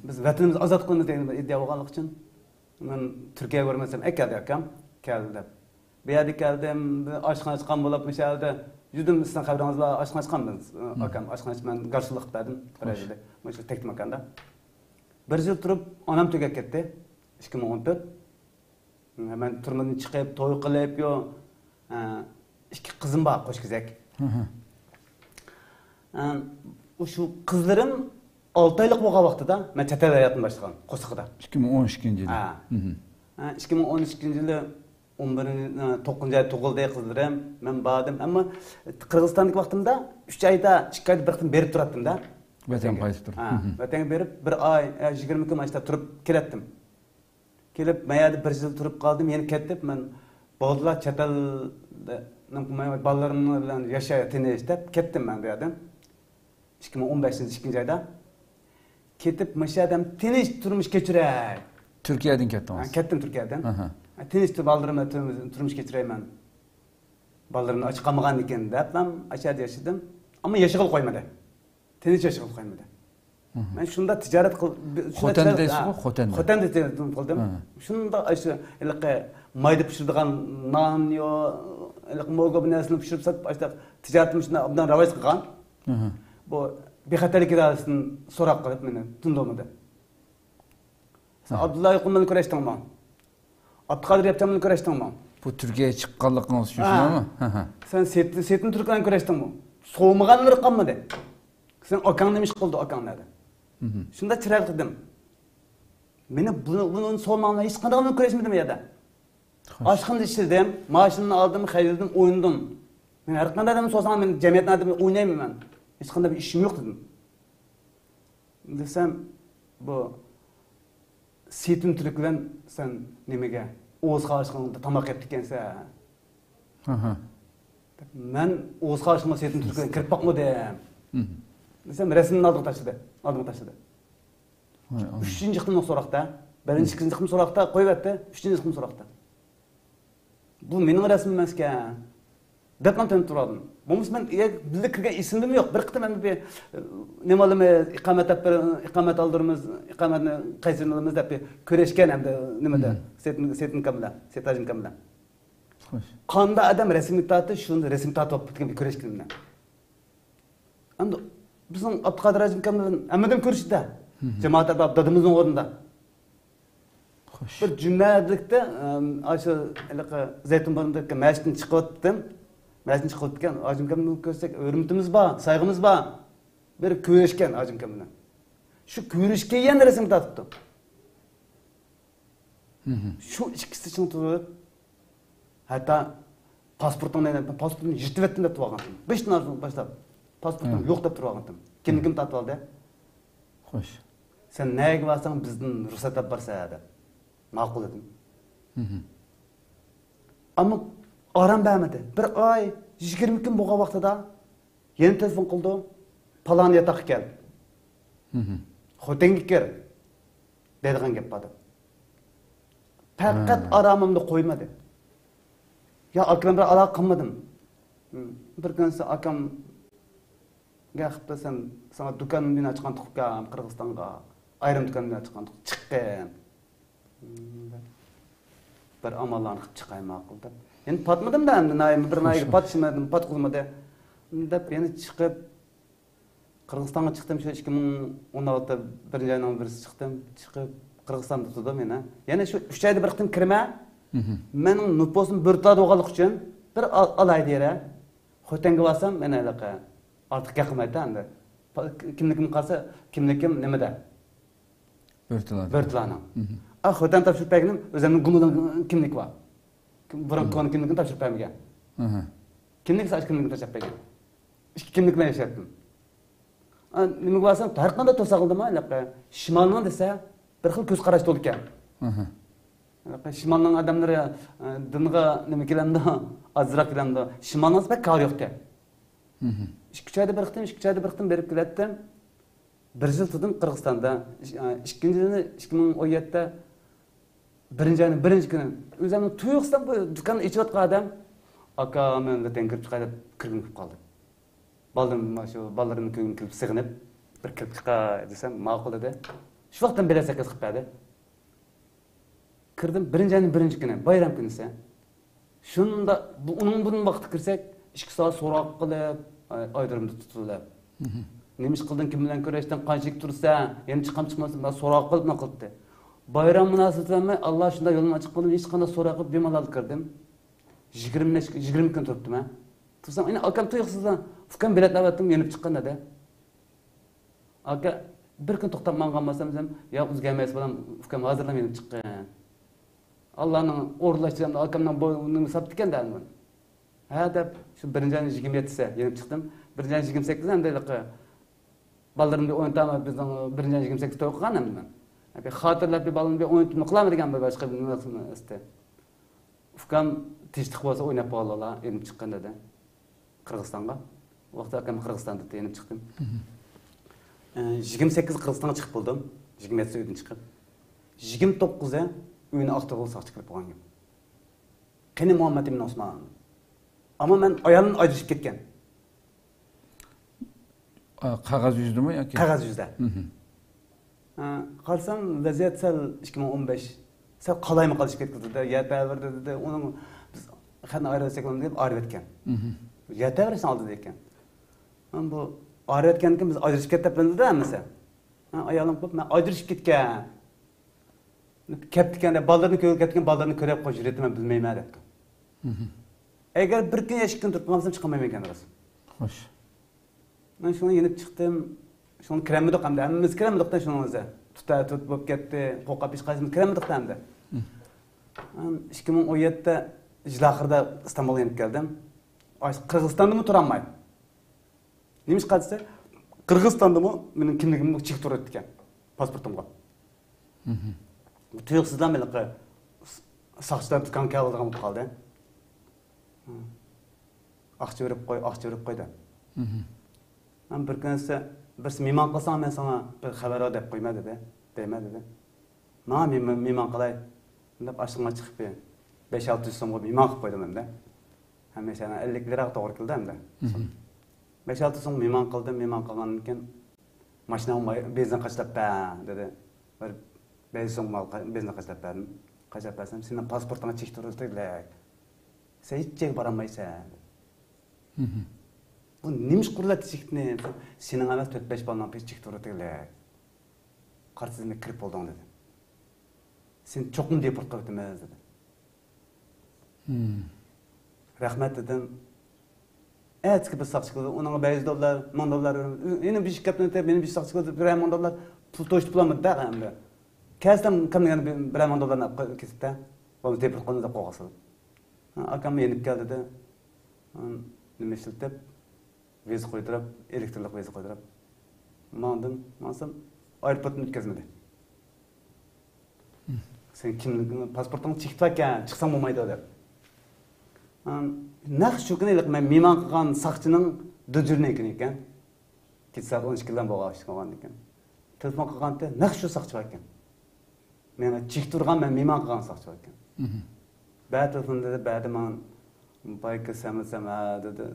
Biz vatanımızı azat kılınız deyin iddia olganlık için. Ben Türkiye'ye görmesem ekadi akam geldi. Bir yerde geldim, aşkına çıkan bulup mesela yüzüm sizden haberiniz var, aşkına çıkanmız akam, aşkına çıkan karşılık verdim. Buraya mesela tek makanda. Bir yıl turup anam tüge ketti. 2014. Hemen turmadan çıkıp toy kılıp yo. İki kızım var koş güzek. Şu kızlarım 6 aylık boğa vaxtıda ben çetel hayatını başladım Kosuqda. 2012-yili. 2013-yili 9 ay tug'ildi kızlarım. Ben badım ama Kırgızistan'daki vaxtımda 3 ayda 2 ayda bir qism berip turatdım da. Vatan qaytib turib. Vatan berip bir ay 20 kun maçta turup keletdim. Kelip mayada bir yıl turup kaldım, yeni ketip ben bolalar çetelde balalarım bilan yaşayatını istep kettim ben bu yerden. 2015-2 ayda ketip maşadam tinch turmuş keçiray. Türkiye'den ketdingiz. Ketdim Türkiye'den. Tinch balalarımla turmuş keçirayman. Balalarımni açık qamagan ekan deb ben aşağıda yaşadım ama yaşıgıl koymadı. Tinch yaşıgıl koymadı. Ben şunda ticaret Xotan deysiz mi? Xotan deysiz qildim. Şunda aşı mayda pişirdigan nan yo moga bir narsani pishirib satib ashta tijoratim shunda obdan rivoj qilgan. Bu bexatarlik idorasidan so'roq qilib meni tundimida. Abdulla Yaqubni ko'rashdingmi? Abduqodir Yaptamni ko'rashdingmi? Bu Türkiye'ye chiqqanligingiz uchun shunami? Sen Setin Turklarni ko'rashdingmi? So'maganlar qolmadi. Sen akang nima ish qildi akang dedi. Shunda chiroq qildim. Meni bunun so'maganlar hech qanday ko'rishmadim yerda. Aşkını işledim, maaşını aldım, hayırladım, oynadım. Ben her kadar adamı sorsan ben cemiyetin adamı oynayayım ben. Hiç kadar bir işim yok dedim. Desem bu Setin Türk'den sen nemege Oğuz aşkını tamak yaptıkense. Ben Oğuz aşkını Setin Türk'den kirip bakma deyim. Desem resimini aldım taşıdı. Üçüncü kısmı sorakta, birinci kısmı sorakta koyuverdi, üçüncü kısmı sorakta. Bu mening rasmim emas ekan. Deb ham tanib turardim. Bo'lmasa men bizda kirgan esimim yo'q. Bir qitim endi nimalimi iqomat oldiramiz, iqomatni qaysirini olamiz deb ko'rishgan endi nimada setin kamla, setajim kamla. Xo'sh. Qanda adam rasmni tortib, shuni rasm tortib olib ketgan bir ko'rishgan bilan. Endi bizning Abduqodir Azim kamdan hammadan ko'rishdi. Jamoat dadimizning o'rnida. Bir cümlelikte aşı Zeytinburnu'ndaki meclisten çıkıttım. Meclisten çıkıttım. Acım Kemal'in görsek örüntümüz var, saygımız var. Bir köreşken Acım Kemal'in. Şu köreşke yan resim tattım. Şu ikisi için tutup hatta pasportunu yırtıp ettim de tuvagandım. 5 gün başlap pasportum yok da tuvagandım. Kim tatып aldı? Hoş. Sen neye varsan bizden ruhsat alıp barsa dedi. Maqul dedim. Ama aram bermedi. Bir ay 20 kun bo'lgan vaqtida yeni telefon qildi. Falan yatak gel. Xotenga kir. Deydigan gap bor. Faqat aramimni qo'ymadi. Ya akam bilan aloqa qilmadim. Bir kun akam gapda sen sana do'konimni ochgan tuqqan Qirg'izistonga, ayrim do'konimni ochgan chiqqan. Bir amallarni qilib chiqay ma'qul deb. Endi patmadim da endi bir nayga patishmadim, pat qilmadi. Deb yana chiqib Qirg'izistonga chiqdim, shu 2016da birinchi ayning birisi chiqdim, chiqib Qirg'izistonda turdim yana. Yana shu 3 oyda bir qitim kirma. Mening nupusim birtadi bo'lganlik uchun bir olay deyra. Xotenga borsam men alaqa ortiq gapirmaydi endi. Kimlikim qolsa, kimlikim nimada? Birtlana. Xoten topshirib berganim o'zimning gumudan kimlik bor. Burun kimligini topshirib bermagan. Kimlik saç kimligini topshirib bergan. İki kimlik bilan yashayapman. Nimaga borsam, har qanday to'saqildimi, alaqa shimolning desa bir xil ko'z qarash to'l ekan. Şimalның adamları dınğa nima kelanda azroq kelanda Şimalның pek kar yo'qdi. 2 oyda bir qitim berib kelatdim. Bir yil turdim Qirg'izistonda. Ikkinchini 2017da birinchi kuni o'zimni tuyuqsam bu do'konni ichayotgan odam aka menga kirib chiqadi kirgim kelib qoldi. Balarimni ko'nglim kelib sig'inib bir kirib chiqay desam ma'qul edi. Shu vaqtdan beri sakaz qilib berdi. Kirdim birinci günü, bayram günü ise. Şunda bunun vakti kirsek 2 saat so'roq qilib, aydirımda tutulib. Nemish qilding, kim bilan ko'rishdan qanchalik tursa, yana chiqam chiqmasin, ben so'roq qilib nima qildi. Bayram munosabati Allah shunda yo'lni ochiq qilib, hech qanday so'roq qilib bemalol kirdim. 20 kun turibdim ha. Tursam, endi akam tuyuqsizdan ukam bilet avatdim, yenib chiqqan edi. Aka bir kun to'xtab mangan bo'lsam, ya o'zgarmaysiz bilan ukam hozirlam yenib chiqqan. Allah'ın orlaştırımda akamdan boyunu saptı ekan dedim. Ha deb shu birinchi 27'si yenib chiqdim. Birinchi 28'da ham deylik balarimni o'ynataman, bizning birinchi 28 to'y qilgandim men. Abi xotirlab bir balarimni o'ynatib qilamiz degan bir boshqa bir nima iste. Ukam tinchlik bo'lsa o'ynab qolalar, yenib chiqqan dedi. Qirg'izistonga. Vaqtda akam Qirg'izistonda yenib chiqdim. 28 Qirg'izistonga chiqib bo'ldim. 27 uydan chiqib. 29'a uyuna aqtırgıl saçı kirib qo'ygan. Qani Muhammad ibn Osman. Ama men ayolni ajrashib ketgan. Qog'oz yuzdimi yoki? Qog'oz yuzda. Qarsam vaziyat sal 2015 sal qalaymi qolishib ketdi-da. Yataver dedi. Uning biz qani ayrılsak deb ayrib etgan. Yataversin oldi ekan. Men bu ayrib etgandan biz ajrashib ketibmiz-da hamma. Ayolim qo'yib men ajrashib ketgan. Keptikende ballarını köyüp ketken ballarını körep koş üretim ben bilmeyim dedi. Eğer bir gün yaşıkın tutup kalsam çıkamayım ekan orası. Hoş. Ben şunu yenip çıktım. Şunu kremi dokamdı. Hemmimiz kremi doktan şunu özü. Tutup bop ketdi. Qo'qa pish qaysimiz kremi doktamdı. 2017'de Jilahirda İstanbul'a yenip geldim. Qirg'izistonda mı turamay? Nemish qadsa Qirg'izistonda mı mening kimligimni chek turib ekan. Pasportimga. Tuyuqsizdan beri saqchilar do'kon keladigan bo'lib qoldi. Aqcha berib qo'ydi. Men bir kunsa bir mehmon qilsam men sana bir xabar deb qo'yma dedi. Demadi. Men mehmon qilay deb ashingga chiqib 5-600 so'mga mehmon qilib qo'ydim endi. Hamisha 50 lira to'g'ri keldi endi. 5-6 so'm mehmon qilgandan keyin mashinamga benzin qachlab dedi. Bir Bezon mal bezne qachlab berdim. Qachlab bersam, sening pasportingga chek turildi. Sen hech joyga boramaysan. Bu nimish qurlat chekni sening emas 4-5 baldan pech chek turildi. Qarsizlikka kirib bo'lding dedi. Sen cho'qim deport qilibmiz dedi. Rahmat dedim. Eski bir saqchi qildi. Uning $5, $1000. Yine bir gapni aytib, meni bir saqchi qildi, $100 pul to'shib pulamadı hamda. Kesdim kimligini $100 kesibdi. Bunu deport qildi deb qo'ygan. Akam yenib keldi dedi. Nima ishlatib, viza qo'ydirib, elektrlik viza qo'ydirib. Mansam aeroportni o'tkazmadi. Sen kimligini, pasportingni chekib ekan, chiqsam bo'lmaydi deb. Naq shu kuni men mehmon qilgan saqchining dujurni ekan. kecha soat 12dan bo'lgan ekan. Telefon qilganda naq shu soqchi ekan. Meni chik turgan men mehmon qilgan soqchi ekan. Ba'zi telefonda ba'zi men bayka sama dedi.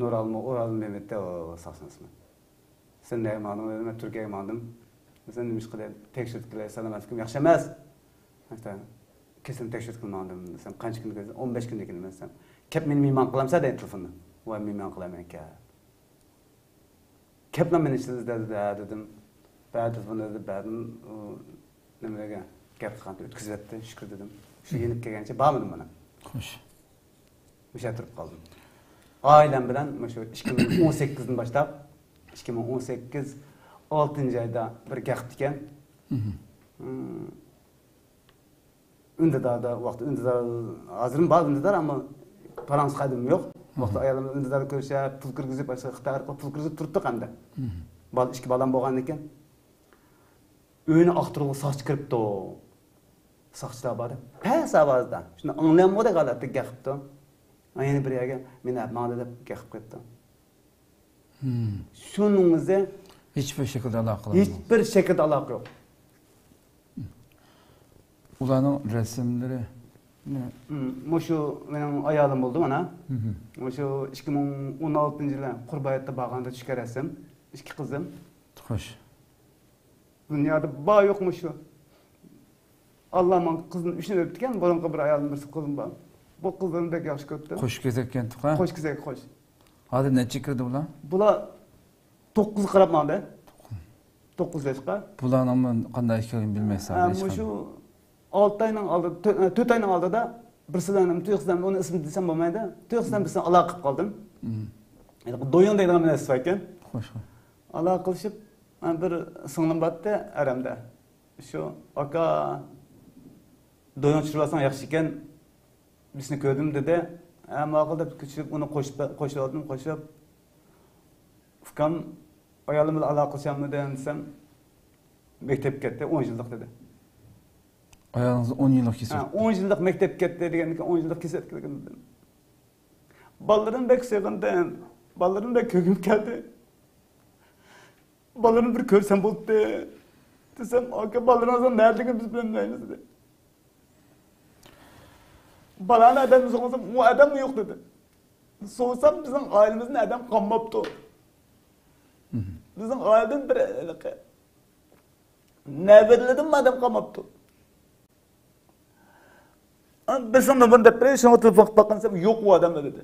Nuralma oral Mehmet'te o saksınızmı. Sen ne emanım, ben Türkiye'ye emandım. Sen demiş ki tekşirt kılay, salamatlıkım yakşamaz. İşte kesin tekşirt kılmandım. Sen kaç gün gelsin? 15 günde gelmezsem. Kep beni mimar kılamsa da telefonda. Vay mimar kılamayın ki. Kep lan beni işsiz dedim. Ben telefonda dedi, ben ne bileyim, kep kandı, ötküzetti, şükür dedim. Şu yenip gelince bağladım bana. Hoş. Bu şey durup kaldım. Ailem bilen şu 2018'den başlap 2018 6. ayda bir gaqtiken. Unda da vaqt unda da hazırım var unda da ama parans qaydım yok. Vaqt ayalim unda da ko'rishib, pul kirgizib, boshqa Xitoy orqali pul kirgizib turibdi qanda. Bal ikki balam bo'lgan ekan. Uyini aqtirib soch kiribdi. Soqchilar bor. Pes ovozda. Shuni anglamaydi g'alati gapdi. Ayni bir yerga meni abmadi deb gapib ketdi. Şunun o'zi hiçbir şekilde aloqa hiçbir şekilde aloqa yo'q. Ularning resimleri Mushu mening ayolim bo'ldi mana. Mushu 2016-yili Qurbayatda bag'anda tushgan resim. İki qizim. Xo'sh. Dunyoda bor yo'qmi shu? Alloh men qizimni uchini o'pdi ekan, bolamga bir ayolim bir qizim bor. Bu qizlarni bek yaxshi ko'rdi. Qo'sh kezakkan tuqa. Qo'sh kezak qo'sh. Hozir necha kirdi bular? Bular 9 qarabmadi. 9 yoshga. Bularning qanday ekanligini bilmaysan. Mushu 6 oyning oldida, 4 oyning oldida birsidan tuyuqsidan uni ismini desam bo'lmaydi. Tuyuqsidan birsidan aloqa qilib qoldim. Do'yon deydigan narsa ekan. Xo'sh. Aloqa qilishib, bir singlim bordi aramda. Shu aka do'yon tushirsan yaxshi ekan. Bizni ko'rdim dedi. Ma'qul deb kuchib uni qo'shib ukam ayolim bilan aloqa qilishammi desam maktabga ketdi 10 yillik dedi. Ayolingizda 10 yillik kesildi. 10 yillik maktabga ketdi degandan 10 yillik kesildi dedim. Balalarım bek sevindi. Balalarım bek ko'gim keldi. Balalarım bir ko'rsam bo'ldi. Desam aka balalaringizning nerligini biz bilmaymiz dedi. Balani adam so'rasam, u adam yo'q dedi. So'rasam bizning ailemizning adam qolmabdi. Bizning ailedan bir navbatladim adam qolmabdi. Biz onda bunu deb shunga telefon qilib baqansam, yo'q u adam dedi.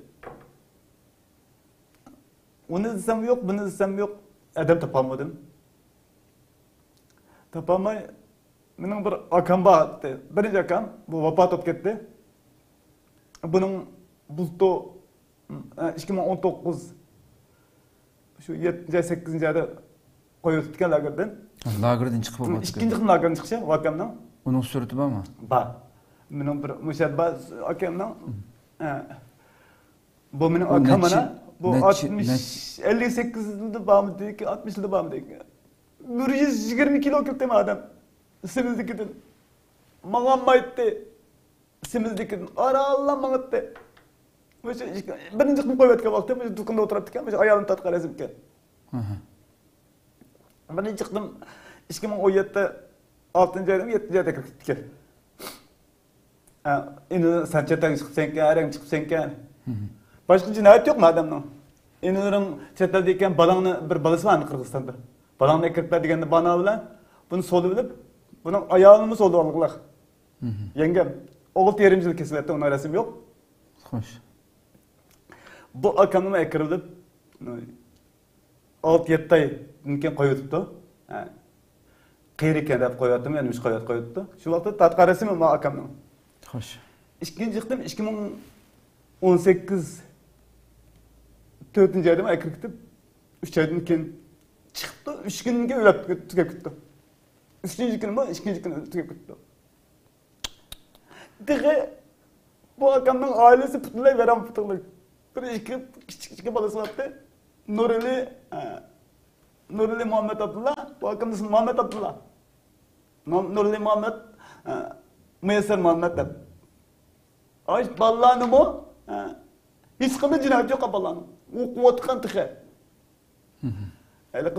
Uni desam yo'q, buni desam yo'q. Adam topolmadim. Topolmay mening bir akam bor edi. Birinchi akam bu vafot etib ketdi. Bunun bultu 2019 şu 7-8 ayda qo'yib o'tgan lagerdan. Lagerdan chiqib bo'ldi. Ikkinchi xil lagerdan chiqishi akamning. Uning surati bormi? Bor. Mening bir mushabba akamning bu mening akam mana bu 58 yilda bormi deyki 60 yilda bormi deyki 120 kilo ketdi adam. Simizdikidan. Mağam aytdi. Simizdikidan aralanmadı. Mesela birinci qilib qo'yayotgan vaqtda biz do'konda o'tirib ekan, mesela ayolim tatqar ezib ekan. Birinchi qildim 2017 6-oyda 7-oyda kirib ketgan. Endi sen chetdan chiqib senkan, arang chiqib senkan. Boshqa jinoyat yo'qmi odamning? Endi chetda ekan balangni bir balasi bormi Qirg'izistonda. Balangni kirib deganda bana bilan buni so'lib bilib, buni ayolimiz so'lib oldilar. Yengam 6 yarim yil kesildi, onun resim yok. Xo'sh. Bu akamni akirilib 6-7 ay mumkin qo'yib o'tibdi. Qiyrikan deb qo'yatdim, endi qo'yatdi. Shu vaqtda tatqar resmi ma akamning. Xo'sh. Ikkinchi qildim 2018 4-oyda akirib ketib 3 oydan keyin chiqdi, 3 kunga o'lib tugab ketdi. 3-chi kuni bu, 2-chi kuni tugab ketdi. Dige bu akamning ailesi butunlay vayron bo'ldi. Bir kichik balasi vardı. Nurali Muhammed Abdullah, bu akamning ismi Muhammed Abdullah. Nurali Muhammed, Müyesser Muhammed deb. Ay ballarni bu hiç qanday jinoyat yo'q ballarning. O'qiyotgan tige.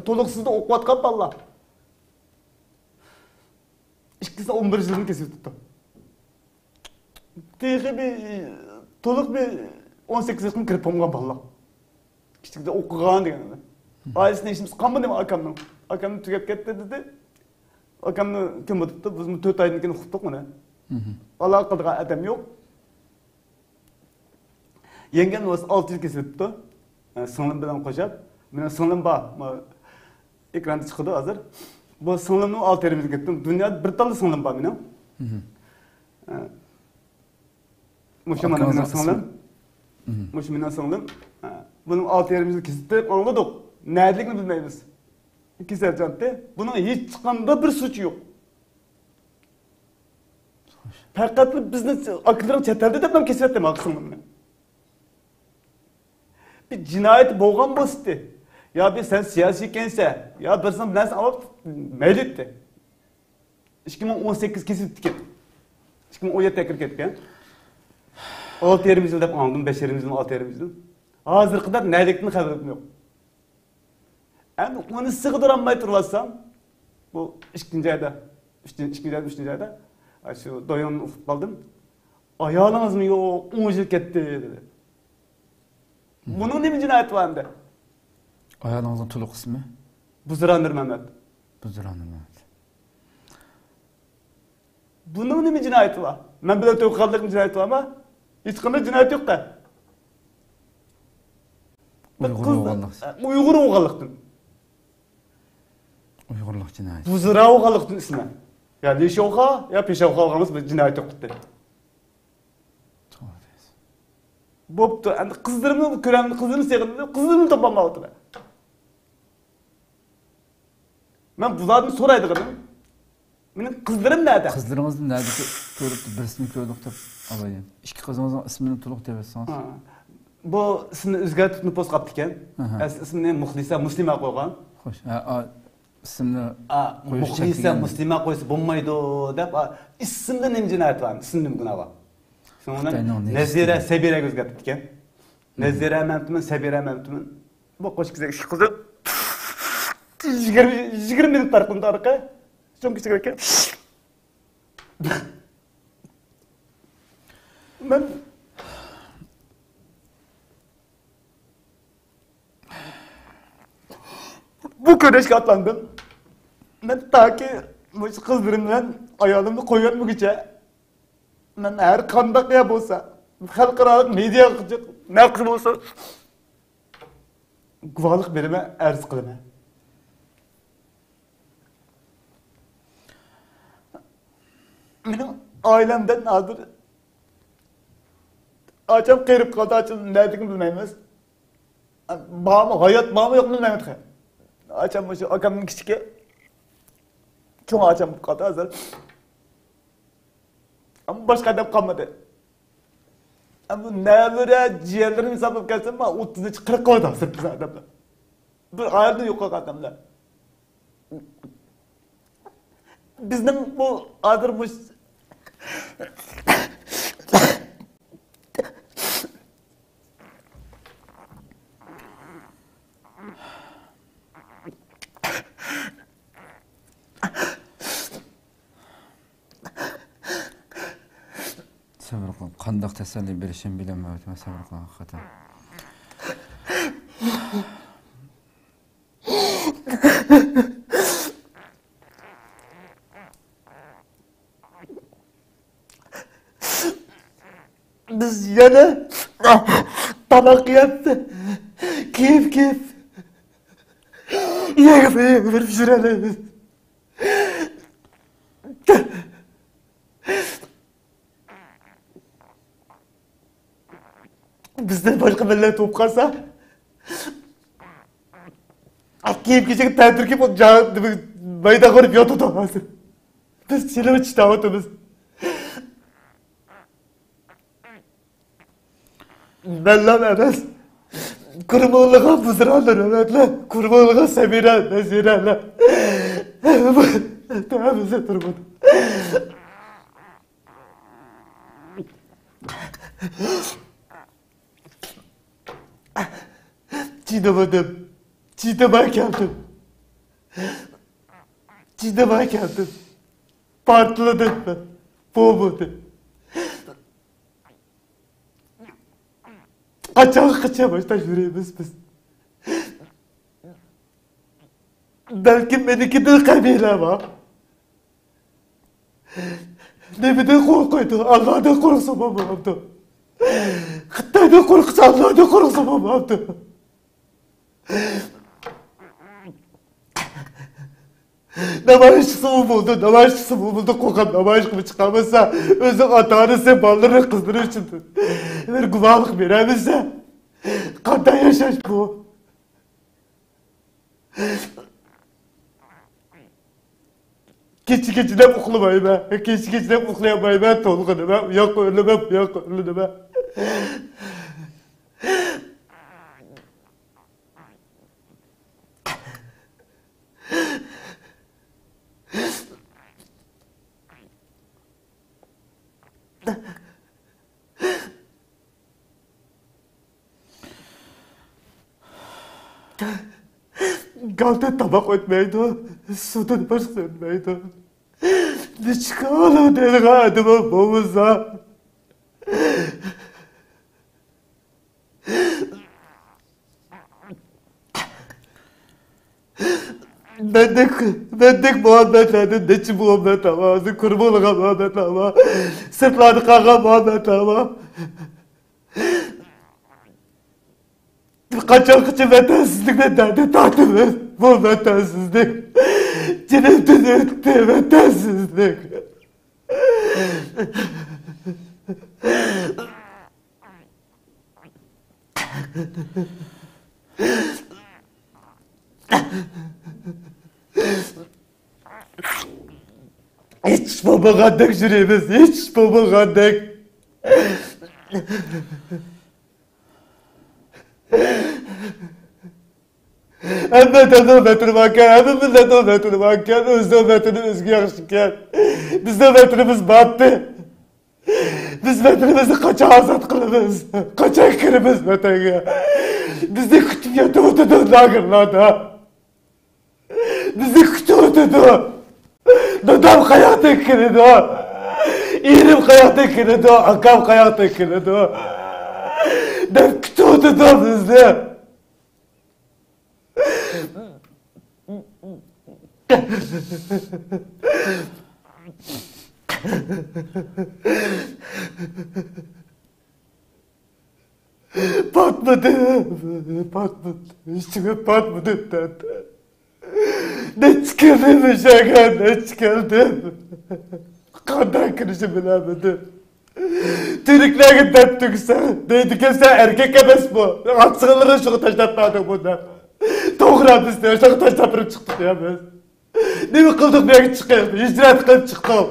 Toluksuzda okuyatkan valla. İkisi 11 yılını kesip tuttu. Teyze bir toluk bir 18 yaşını kırıp olmadan valla. Küçükte okuyan diye. Ailesine işimiz kalmadı mı akamın? Akamın tükep gitti dedi. Akamın kim tuttu? Biz 4 ayın ikini hukuk mu ne? Allah kıldığı adam yok. Yengem olsa 6 yıl kesip tuttu. Sınırım bilen koşap. Benim sınırım var. Ekranda çıktı hazır. Bu sınırımın 6 yerimiz gittim. Dünyada bir tane sınırım var benim. Muşamana benim sınırım. Muşamana sınırım. Bunun 6 yerimizi kesip anladık. Neredelikini bilmeyiz. 2 sercantte. Bunun hiç çıkanda bir suçu yok. Fakat bizden akıllarım çetelde de ben kesip ettim aksınımını. Bir cinayet boğan bastı. Ya bir sen siyasi kense, ya bir sen bilensin alıp mevcutti. 2018 kesip tüket. 2017 tekrar ketken. 6 yerimizden de aldım, 5 yerimizden, 6 yerimizden. Hazır kadar neredekini haberim yok. Yani onu sığdıramayı turlasam, bu 2. ayda, 3. ayda, şu doyunu kaldım. Ayağınız mı yok, 10 yıl ketti dedi. Bunun ne bir cinayet var hem Ayağınızın tuluq ismi? Buzurandır Mehmet. Buzurandır Mehmet. Bunun ne bir cinayeti var? Ben bile tövkallık bir cinayeti var ama hiç kadar cinayet yok da. Uygur oğallık. Uygur oğallıktın. Uygurluk cinayeti. Buzura oğallıktın ismi. Ya leşe oğa ya peşe oğa oğamız bir cinayet yoktu. Boptu. Yani kızdırımı, küremini, kızdırımı sevgilini, kızdırımı toplanmalıdır. Ben buzadım soraydı kadın. Benim kızdırım nerede? Kızlarımızın nerede görüp birisini gördük de alayım. İki kızımızın ismini tuluq derseniz. Bu ismini özgertip post kaptıken. İsmini Muhlisa Muslima koygan. Hoş. İsmini Muhlisa Muslima koysa bulmaydı dep isimde ne cinayet var? İsimde mi günah var? Sonra Nezire Sebire özgertipken. Nezire Mehmet'in Sebire Mehmet'in bu koş güzel kızı 20 minut tarafında arka. Çok küçük erken. Ben bu köreşke atlandım. Ben ta ki bu kızlarımdan ayağımı koyuyorum bu gece. Ben her kandak ya olsa, halkaralık medya ne kızım olsa guvalık verime arz kılma. Benim ailemden hazır açam kırıp kaldı, açam neredeki bilmeyimiz. Bağımı, hayat bağımı yok bilmeyimiz. Açam şu akamın küçüke çok açam kaldı hazır. Ama başka adam kalmadı. Ama ne böyle ciğerlerim hesabı gelsin ama 30-40 kaldı hazır bize adamlar. Bir ayarda yok adamlar. Bizim bu adırmış sabır qilin. Qandaq tasalli berishim bilamayapman, sabır qilin hakikaten. Biz yana tabak yaptı. Keyif. Yeğip bir pişirelim. Bizden başka millet top kalsa keyif geçecek tedbir ki bu bayda korup yatı tutamazdı. Biz çilemi çıtavatımız. Bellam emez. Kurbanlığa buzranlar emekler. Kurbanlığa semire, nezireler. Tamam bize durmadı. Çiğnemedim. Çiğnemeye geldim. Çiğdem'e geldim. Partladım ben. Boğmadı. Kaçamıştan yürüyoruz biz. Belki benimkidir kabile ama. Ne bileyim korkuydu. Allah'dan korksam olmadı. Xitay'dan korksa Allah'dan korksam olmadı. Namayışçısı mı buldu? Namayışçısı mı buldu? Kokan namayış gibi çıkamazsa özün atağını sen ballarını kızdırır içindir. Bir guvalık veremezse kandan yaşaş bu. Keçi uxlamayım ben. Keçi uxlayamayım ben. Tolğunu ben. Yok ölümüm. Yok ölümüm ben. Galta tabak ötmeydi. Sudan başka ötmeydi. Ne çıkalı dedi adıma boğuza. Bendek Muhammed'lerden neçi Muhammed ama, kurbanlığa Muhammed ama, sırtladı kağa Muhammed ama. Kaçak vatensizlikle derdi tartımız. Bu vatensizlik. Cennetin öttü vatensizlik. Hiç babagandık jürimiz, hiç babagandık. Hemmet nöbetini hemimiz nöbetini varken, öz nöbetini özgü yakışırken, biz nöbetimiz battı. Biz vatanımızı kaça azat kılımız, kaça kırımız vatanı. Bizi kütüp yatırdı lagırlarda. Bizi kütürdü. Dadam kayakta kırdı. İğrim kayakta kırdı, akam kayakta kırdı. Ben kütürdü bizi. Patladı. İçime patladı. Ne çıkardım şaka, ne çıkardım. Kandan kırışı bilemedim. Türkler'e dörttükse, dedi ki sen erkek emez bu. Atsığılırın şunu taşlatmadık bundan. Doğru istiyor, şunu taşlatırıp çıktık ya biz. Ne mi kıldık bir yere çıkıyoruz, hicret kılıp çıktık.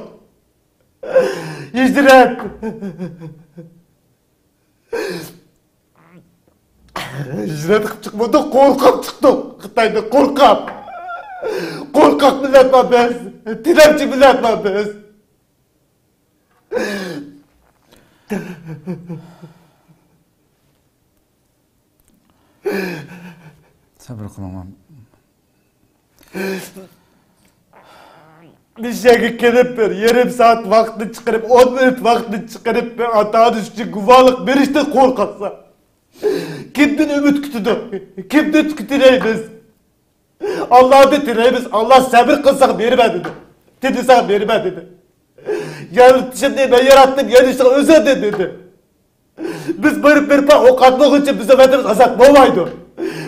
Hicret. Hicret kılıp çıkmadık, korkak çıktık. Kıtay'da korkak. Korkak millet var biz. Dilenci millet var biz. Sabır kılamam. Bir şey gelip bir yarım saat vaktini çıkarıp 10 minut vaktini çıkarıp bir atağa düştü guvalık bir işte korkaksa. Kimden ümit kütüdü? Kimden kütüleyimiz? Allah'da dileyimiz. Allah sabır kılsak verime dedi. Dedi sana verime dedi. Şimdi ben yarattım yani işte özel dedi. Biz bir pa o katmak için bize vatanımız azat olmaydı.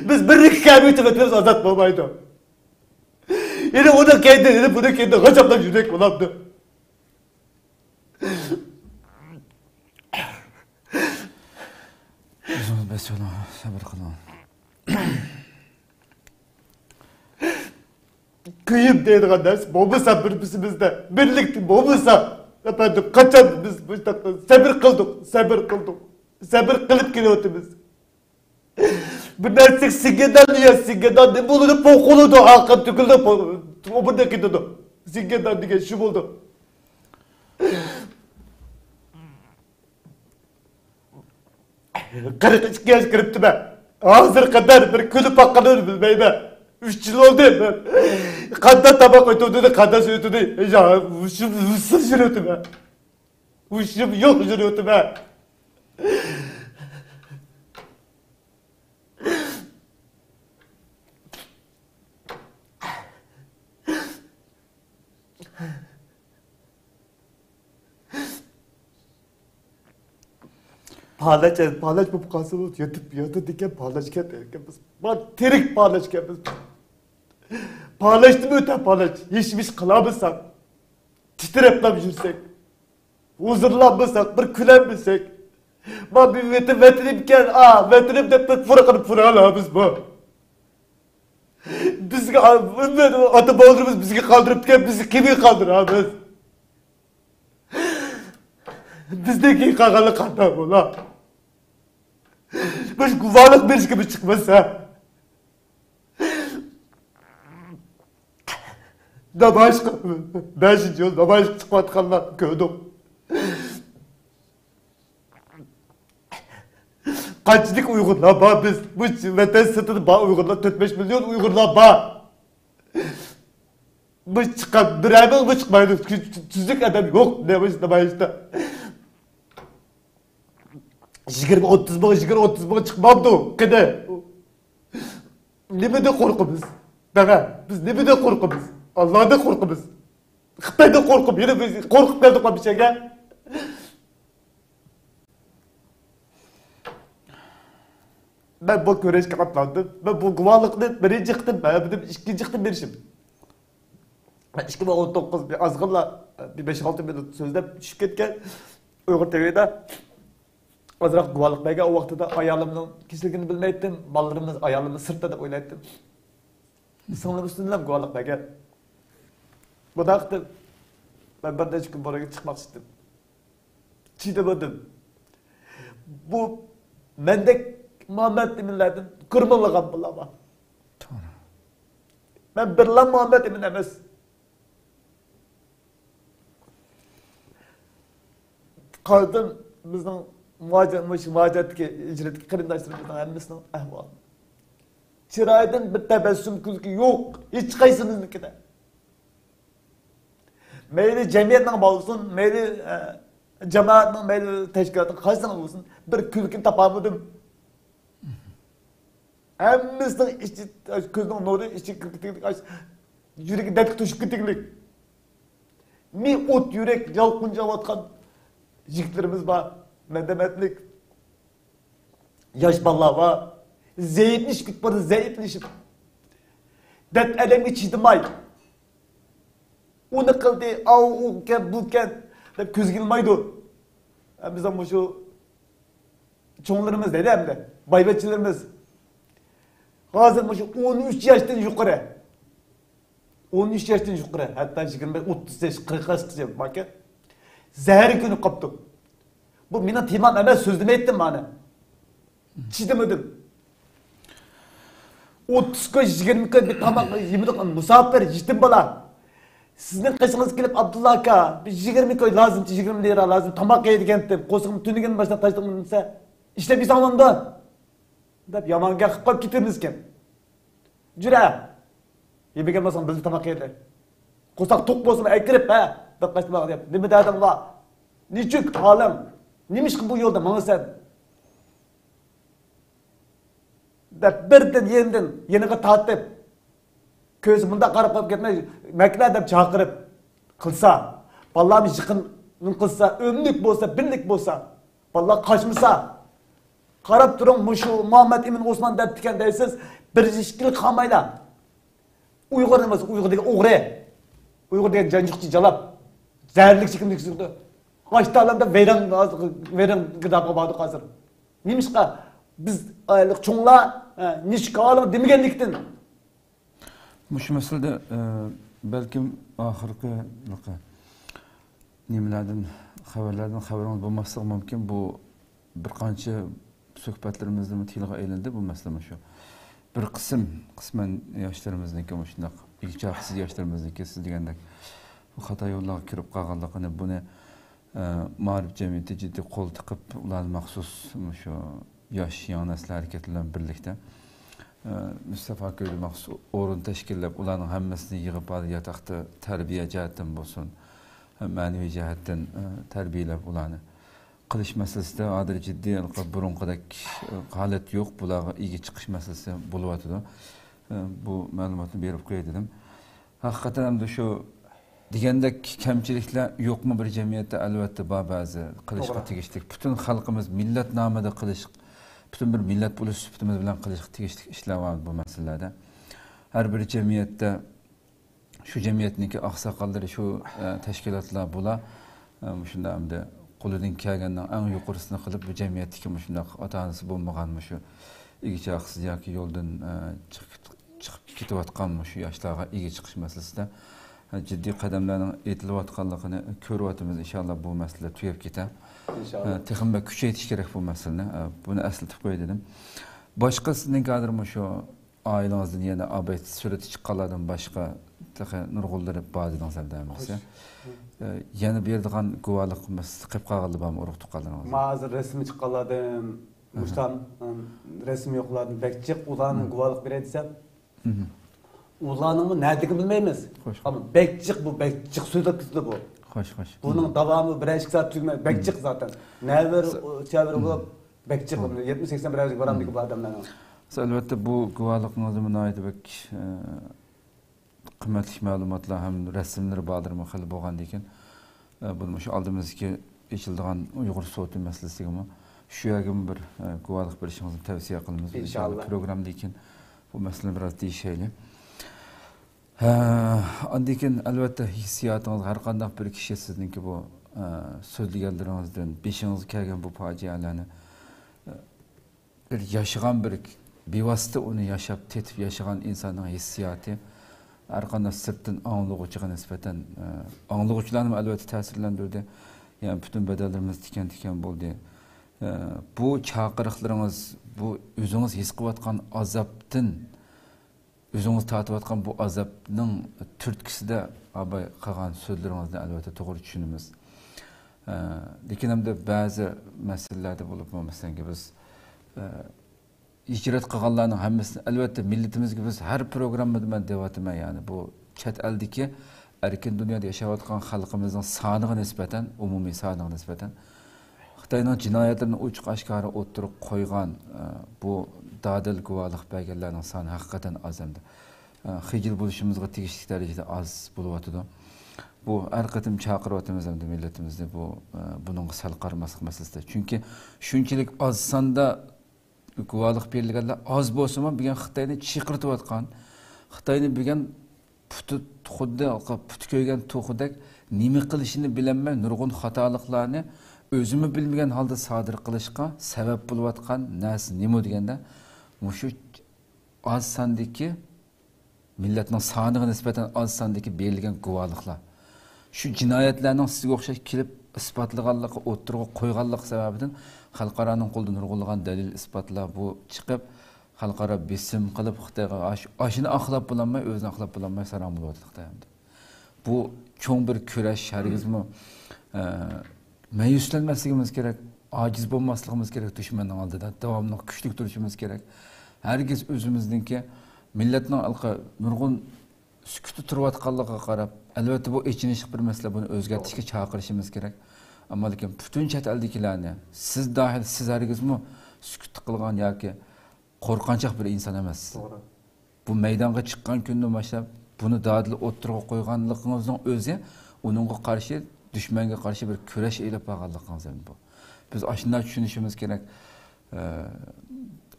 Biz birlik kâmi için vatanımız azat olmaydı. Yine o da kendi dedi, bu da kendi hocamdan yürek bulandı. Uzun besyola sabır kılamam. Kıyım dedi kardeş, bobusa birbirimizde, birlikte bobusa. Efendim kaçan biz bu işte sabır kıldık. Sabır kılıp geliyordu biz. Bunlar Singe'den diye Singe'den ne buldu pokuludu hakkı tüküldü o buradaki dedi. Singe'den diye şu buldu. Kırık yaş kırıptı be. Ağzır kadar bir külüp hakkını bilmeyi be. 3 yıl oldu ben. Kanda tabak ötürdü, kanda su ötürdü. Ya uşum jürüyordu be. Uşum yok jürüyordu be. Parlaç bu kasılı yatıp diken parlaçken erkemiz. Ben terik parlaçkemiz. Parlaçtı mı öte parlaç? Yeşmiş kılamızsak. Titreplam yürsek. Huzurlanmasak, bir külenmesek. Ben bir vetinimken, vetinim de fırakalımız bu. Bizge atı bağırımız bizi kaldırıpken bizi kimi kaldırırız? Bizdeki kakalı kandan bu la. Baş kuvalık bir gibi çıkmasa. Damaşk. Ben şimdi yol damaşk çıkmatkanlar gördüm. Kaçlık Uygurlar bağ biz. Bu vatan sırtını bağ Uygurlar 4-5 milyon Uygurlar bağ. Bu çıkan bir ayımız bu çıkmaydı. Tüzlük adam yok. Ne bu damaşkta. 20-30 bin çıkmamdı. Kede. Ne de korkumuz? Biz ne de korkumuz? Allah'da korkumuz. Xitay'da korkum. Yine biz korkup geldik bir şeyge. Ben bu köreşke atlandım. Ben bu guvalıklı birinci çıktım. Ben ikinci çıktım birişim. Ben 2019 bir azgınla bir 5-6 minut sözde düşüp ketken Uygur TV'de azırak guvalık beyge o vaxtıda ayalımın kişiligini bilmeydim. Ballarımız ayalımın sırtta da oylaydım. Sınırın üstünden guvalık beyge. Bu da akıttım. Ben bir de gün buraya çıkmak istedim. Çiğdemedim. Bu mendek Muhammed Eminlerden kırmalıgan bulama. Ben bir lan Muhammed Emin emez. Kaldım bizden muhaciretki, icretki kırındaşlarımızdan emmisinin ahvalı. Çıraydan bir tebessüm külkü yok. Hiç kaysınızınki de. Meyli cemiyetle bağlısın, meyli cemaatle, meyli teşkilatla kaysın olsun. Bir külkün tapamadım. Hemimizden içi kızın nuru, içi kırkıtıklık, yürek dedik tuşuk kıtıklık. Mi ot yürek yalkunca vatkan jiklerimiz var. Medemetlik. Yaş ballağı var. Zeyitliş kütbada zeyitlişip. Det elemi çiğdimay. Onu kıldı, o ken, bu ken. Dep köz gilmaydı. Bizden bu şu çoğunlarımız dedi hem de. Baybetçilerimiz. Hazır bu şu 13 yaştan yukarı. 13 yaştan yukarı. Hatta 25, 30 yaş, 40 yaş kıcım. Bakın. Zehir günü kaptım. Bu mina timam emel sözlüme ettim bana. Çiğdemedim. 30 kaç, 20 kaç bir tamak, 20 kaç musafir, ciddim bala. Sizin kaşınız gelip Abdullah Aka, 20 kaç lazım, 20 lira lazım, tamak yedi kentim. Kosuğum tünügenin başına taştım ise. İşte bir zamanda. Dep yaman gel kap gitirmizken. Cüre. Yemek gelmezsen bizi tamak yedi. Kosak tok bolsun, ekrip he. Dep kaçtım bak dep. Nimi derdim var. Niçük halim? Nimiş ki bu yolda bana sen? Dep birden yeniden yeniga tatip. Közü bunda qarab qolib ketmay, makla deb chaqirib qilsa, ballam yiqin qilsa, o'nlik bo'lsa, birlik bo'lsa, ballar qochmasa, qarab turing, mushu Muhammad Emin Osman deb tikan deysiz, bir ishkil qolmaylar. Uyg'ur emas, Uyg'ur degan o'g'ri. Uyg'ur degan janjuqchi jalab. Zarlik chekimlik surdi. Qochtalarda veyran gidab qoldi hozir. Nimishqa biz ayliq cho'nglar nishqalar demaganlikdan Muş meselede belki ahırkı nimelerden, haberlerden haberimiz bulması mümkün. Bu bir kança söhbetlerimizde mutluğa eğlendi bu mesele şu. Bir kısmen yaşlarımızdaki şundak, ilk çağsız yaşlarımızdaki siz degandek bu hata yollarga kirib qolganligini buni ma'rif jamiyati ciddi qo'l tiqib ular maxsus shu yosh yo'nalishlar harakati bilan birlikda Mustafa Köylü maxsus o'rin tashkillab, ularning hammasini yig'ib olib yotoqda tarbiya jihatdan bo'lsin, ma'naviy jihatdan tarbiyalab ularni qilish masalasida hozir jiddiy burunqidek holat yo'q, bularga ega chiqish masalasi bo'lyotidi. Bu ma'lumotni berib qo'yay dedim. Haqiqatan ham shu degandek kamchiliklar yo'qmi bir jamiyatda? Albatta bor, ba'zi qilishga tegishli. Butun xalqimiz millat nomida qilish, butun bir millat bo'lish sifatimiz bilan qilishga tegishli ishlar bor bu masalalarda. Har bir jamiyatda shu jamiyatniki oqsoqollari, shu tashkilotlar bular shunda hamda qo'lidan kelgandan eng yuqorisini qilib bu jamiyatdagi shunday ota-onasi bo'lmaganmi, shu egicha haqsiz yoki yo'ldan chiqib ketayotgan shu yoshlarga ega chiqish masalasida ciddi qadamlarning aytilayotganligini ko'ryapmiz. Inshaalloh bu masala tugab ketar. Inshaalloh. Texnika kuchaytirish kerak bu masalani. Buni aslatib qo'y dedim. Boshqa sizning kadrmi shu oilangizdan yana abay surati chiqqanlardan boshqa nurg'unlar bor dedingiz. Yana berdigan guvohligimiz qilib qolganlar bormi, urug' tuqqanlaringiz? Hozir rasmi chiqqanlardan Muştan resim yo'qlardan bekchiq ularning guvohlik beradi desam, ularning nədigi bilmaymiz. Ama bekchiq bu bekchiq so'zlab ketdi bu. Xo'sh. Buning davomi 1-2 soat tugmaydi. Bekchiq zaten. Nəvər çevir bo'lib bekchiq 70-80 birazcık baramdagi bu odamlarning. Albatta bu guvohligingizni munoyat bek qimmatli ma'lumotlar ham rasmlar bordirmi xil bo'lgan ekan. Bunu shu oldimizga eshildigan Uyg'ur soti masalasimi shu yerga bir guvohlik berishingizni tavsiya qilamiz. İnşallah. Programda ekan bu masalani biroz deyishaylik. Andikin albatta hissiyotingiz har qanday bir kishi sizniki bu so'zlaganlaringizdan beshingiz kelgan bu fojialarni bir yashagan bir bevosita uni yashab tetib yashagan insonning hissiyoti har qanday sirtdan anglag'uvchiga nisbatan anglag'uvchilarni albatta ta'sirlantirdi. Yani bütün bedellerimiz tikan bo'ldi. Bu chaqiriqlaringiz, bu o'zingiz his qilayotgan azobdan, o'zingiz tatayotgan bu azobning turtkisida abay qilgan so'zlaringizni albatta to'g'ri tushunamiz. Lekin hamda ba'zi masalalarda bo'lib, masalan biz hijrat qilganlarning hammasini albatta millatimizga biz har programmada men deyapman, yani bu chet eldagi erkin dunyoda yashayotgan xalqimizning soniga nisbatan, umumiy soniga nisbatan Xitoyning jinoyatlarini ochiq oshkora o'tirib qo'ygan bu dadil guvohlik berganlarning soni haqiqatan oz endi. Xijil bo'lishimizga tegishli darajada oz bo'lyotdi. Bu har qatim chaqiryapmiz endi millatimizni buning sal qarmaslik masalasida. Chunki shunchalik oz sonda guvohlik berilganlar oz bo'lsa-mu, bugun Xitoyni chiqirtayotgan, Xitoyni bugun xuddi put ko'ygan to'qidek nima qilishini bilinmay nurg'un xatoliklarni o'zimi bilmagan holda sodir qilishga sabab bo'layotgan narsa nima deganda shu oz sondagi millatning soniga nisbatan oz sondagi berilgan guvohliklar. Shu jinoyatlarning sizga o'xshash kelib isbotlaganligi, o'tirg'a qo'yganlik sababidan xalqaroning qo'lida nurg'unlagan dalil isbotlar bu chiqib xalqaro besim qilib Xitoyga ashini aqlab bo'lmay, o'zini aqlab bo'lmay saram bo'lyapti Xitoyda. Bu cho'ng bir kurash, hargizmi ma'yuslanmasligimiz kerak, ojiz bo'lmasligimiz kerak dushmanning oldida, davomli kuchli turishimiz kerak. Hargiz o'zimizningki millatning alqa nurg'un sukut turayotganligiga qarab, albatta bu ichinishli bir masala, buni o'zgartirishga chaqirishimiz kerak. Ammo lekin butun chet eldagilarni siz dahil siz hargizmi sukut qilgan yoki qo'rqanchoq bir inson emas. To'g'ri. Bu maydonga chiqqan kundan boshlab buni dadil o'tirib qo'yganligingizning o'zi uningga qarshi, dushmanga qarshi bir kurash elib bo'lganligingiz bu. Biz ashunday tushunishimiz kerak.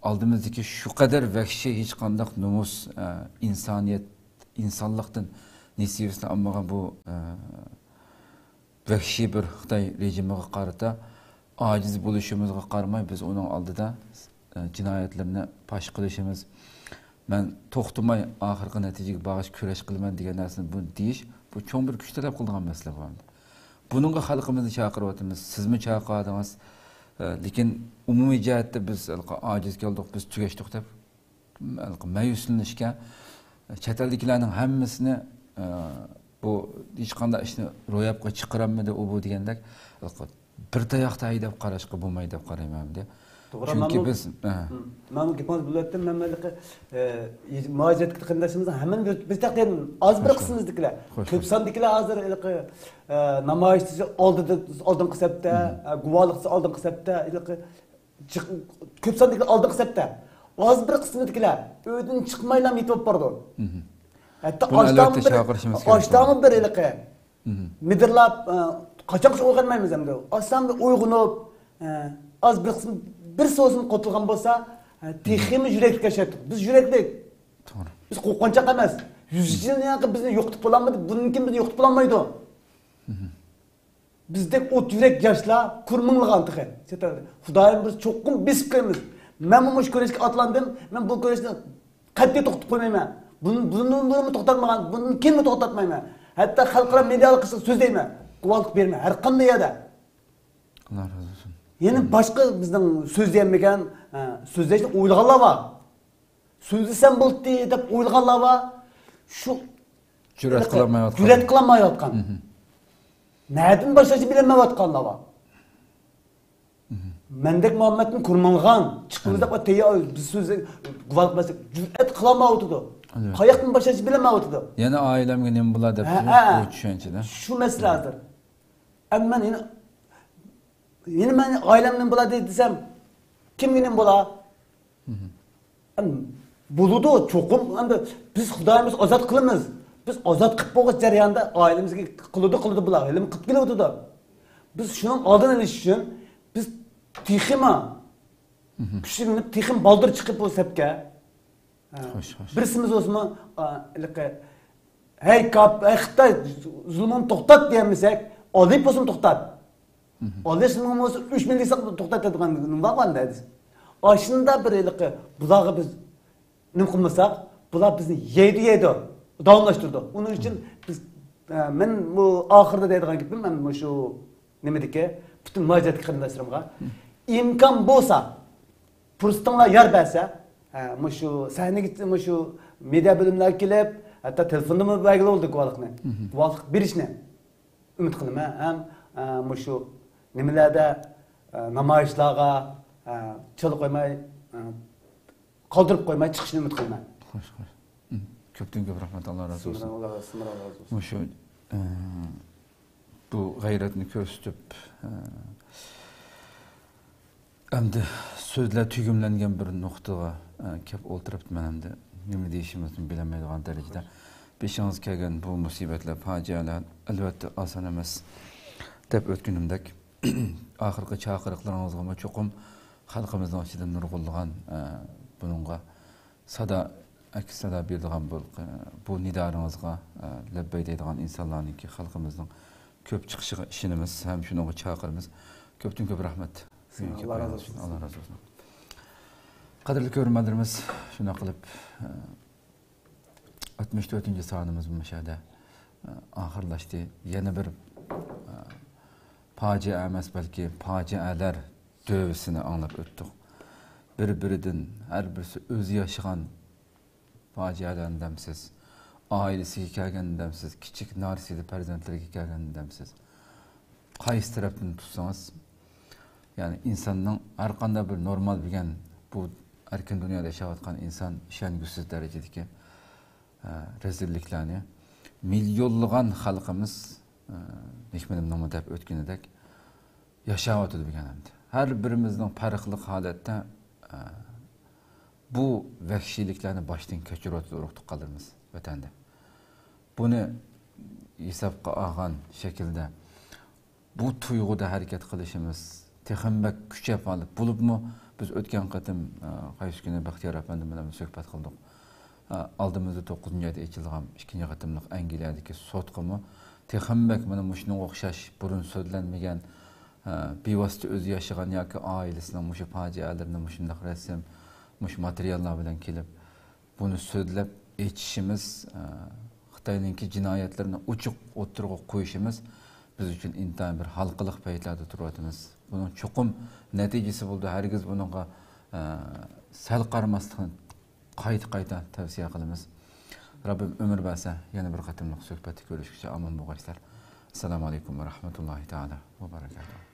Oldimizdagi shu qadar vahshiy hech qanday nomus, insoniyat, insonlikdan nisbatan olmagan bu vahshiy bir Xitoy rejimiga qarata ojiz bo'lishimizga qaramay biz uning oldida jinoyatlarni pash qilishimiz, men to'xtamay oxirgi natijaga bag'ish kurash qilaman degan narsani bu deyish, bu cho'ng bir kuch talab qilgan masala bu. Buningga xalqimizni chaqiryapmiz, sizmi chaqirdingiz? Lekin umumiy jihatda biz ojiz keldik, biz tugashdik deb ma'yuslanishga, chet eldagilarning hammasini bu hech qanday ishni ro'yobga chiqaramidi u bu degandek bir tayoqda haydab qarashga bo'lmaydi deb qarayman. Çünkü biz ben bu gepimiz bulayotdim, men malika muajiratga qindaşımızdan hemen biz taqdim az bir qismimizdikiler. Köp sandikiler hazır namoyishchi oldingi sapda, guvohlikchi oldingi sapda, köp sandikiler oldingi sapda. Az bir qismimizdikiler uydan chiqmaylam yetib bordi. Hatta açtağımı bir ilqi. Midirlab qaçaq uyg'onmaymiz endi. Aslan bir uyg'onib az bir qism bir so'zim qo'tilgan bo'lsa, teximiz yurakka kashatdik. Biz yuraklik. To'g'ri. Biz qo'rqonchaq emas. 100 yil yo'q bizni yo'qitib bo'lmaydi. Buniki bizni yo'qitib bo'lmaydi. Bizdek o't yurak yoshlar kurminglagan tiqi. Xudoyim biz cho'qqin besib qo'yamiz. Men bu ko'rishga atlandim. Men bu ko'rishni qat'iy to'xtatib qo'ymayman. Buni to'xtatmagan, buni kimni to'xtatmayman. Hatta xalqaro medial qilsa so'zlayman. Guvohlik berma. Har qanday yerda. Alloh razı olsun. Yani başka bizden sözleyemegen, sözleşte oylaganlar var. Sözlesem buldu dep oylaganlar var. Şu cüret kılamayotgan. Cüret kılamayotgan. Nereden başlaşı bilemevatkanlar var. Mendek Muhammed'in kurmangan, çıkımızda ataya biz sözle guvohlik bersak cüret kılamayotdu. Qayaqdan başlaşı bilemevatdı. Yani ailemge nima bo'ladi deb bu tushunchada. Şu meseledir. Amma yine ben ailemden bula desem kimginin bula? Buludu çokum. Biz Xudayimiz azat kılımız. Biz azat kıp boğaz jarayanda ailemizge kılıdı bula. Elim kıp geliyordu da. Biz şunun aldın eliş için biz tixima küçüğünüp tixim baldır çıkıp o sepke. Birisimiz olsun hey kap, hey Xitay zulmün toxtat diyemesek alayıp olsun toxtat. Alırsın olsa 3 milyon saklı toxtatadigan var dedi. Aşında bir eliqi bulağı biz nim qilmasak, bular bizni yedi. Davamlaştırdı. Onun için biz men bu ahirda deydigan gapim men şu nimediki bütün muajirat qarindoshlarımga imkon bo'lsa, fursatlar yer bersa, şu sahnaga şu media bölümler kelib, hatta telefonda mı belgili oldu guvohlikni. Guvohlik berishni umid qilaman. Ham şu nimalarda namoyishlarga chilib qo'ymay, qoldirib qo'ymay chiqishni umid qilaman. Xo'sh. Ko'pdan ko'p rahmat, Alloh razı olsun. Alloh razı olsun. Şu bu g'ayratni ko'rsatib endi so'zlar tugamlangan bir nuqtaga kelib o'tiribman endi nima deyishimizni bilmaydigan darajada beshingizga kelgan bu musibatlar, fojialar albatta oson emas deb o'tganimdek oxirgi chaqiriqlaringizga cho'qim xalqimizning ichidan nurg'unlagan buningga sada berdigan bu nidoringizga labbay deydigan insonlarniki xalqimizning ko'p chiqishiga ishonamiz, ham shunga chaqiramiz. Ko'pdan ko'p rahmat. Allah razı olsun. Allah razı olsun. Qadrli ko'rmanlarimiz, shuna qilib 64-sonimiz bu mashada oxirlashdi. Yana bir fojia emas, balki fojialar dövsini anglab o'tdik. Bir-biridan har birisi o'zi yashagan fojialardan demsiz, ailesiga kelgan demsiz, kichik narsida farzandlarga kelgan demsiz. Qaysi tarafdan tutsangiz, yani insanın her qanday bir normal bilgen bu erken dünyada yaşayotgan insan ishongusiz darajadagi rezilliklarni milyonlagan xalqimiz nechmedim nima deb o'tganidek yashayotdi bilganimda. Her birimizning farqli holatda bu vahshiyliklarni boshdan kechirib qoldirmiz vatanda. Buni hisobga olgan shaklda bu tuyg'uda harakat qilishimiz texambak kuchab olib bo'libmi biz o'tgan qatim qaysi kuni Baxtiyor efendim bilan suhbat qildik. Aldığımızda 9-ayda içilgan 2-nji qatımlıq Angliyadagi sotqimi texambak mana shunga o'xshash burun so'zlanmagan bevosita o'zi yashagan yoki oilasining mushu fojialarini mushundaq rasm, mush materiallar bilan kelib buni so'zlab aytishimiz, Xitoyninki jinoyatlarini ochiq o'tirg'a qo'yishimiz biz uchun intayin bir halqiliq paytlarda turyapmiz. Bunun cho'qim natijasi bo'ldi. Hargiz bunga sal qaramasdan qayta tavsiya qilamiz. Rabbim ömür bersa yana bir qatimliq suhbatda ko'rishguncha omon bo'linglar. Assalomu alaykum va rahmatullohi taala va barakatuh.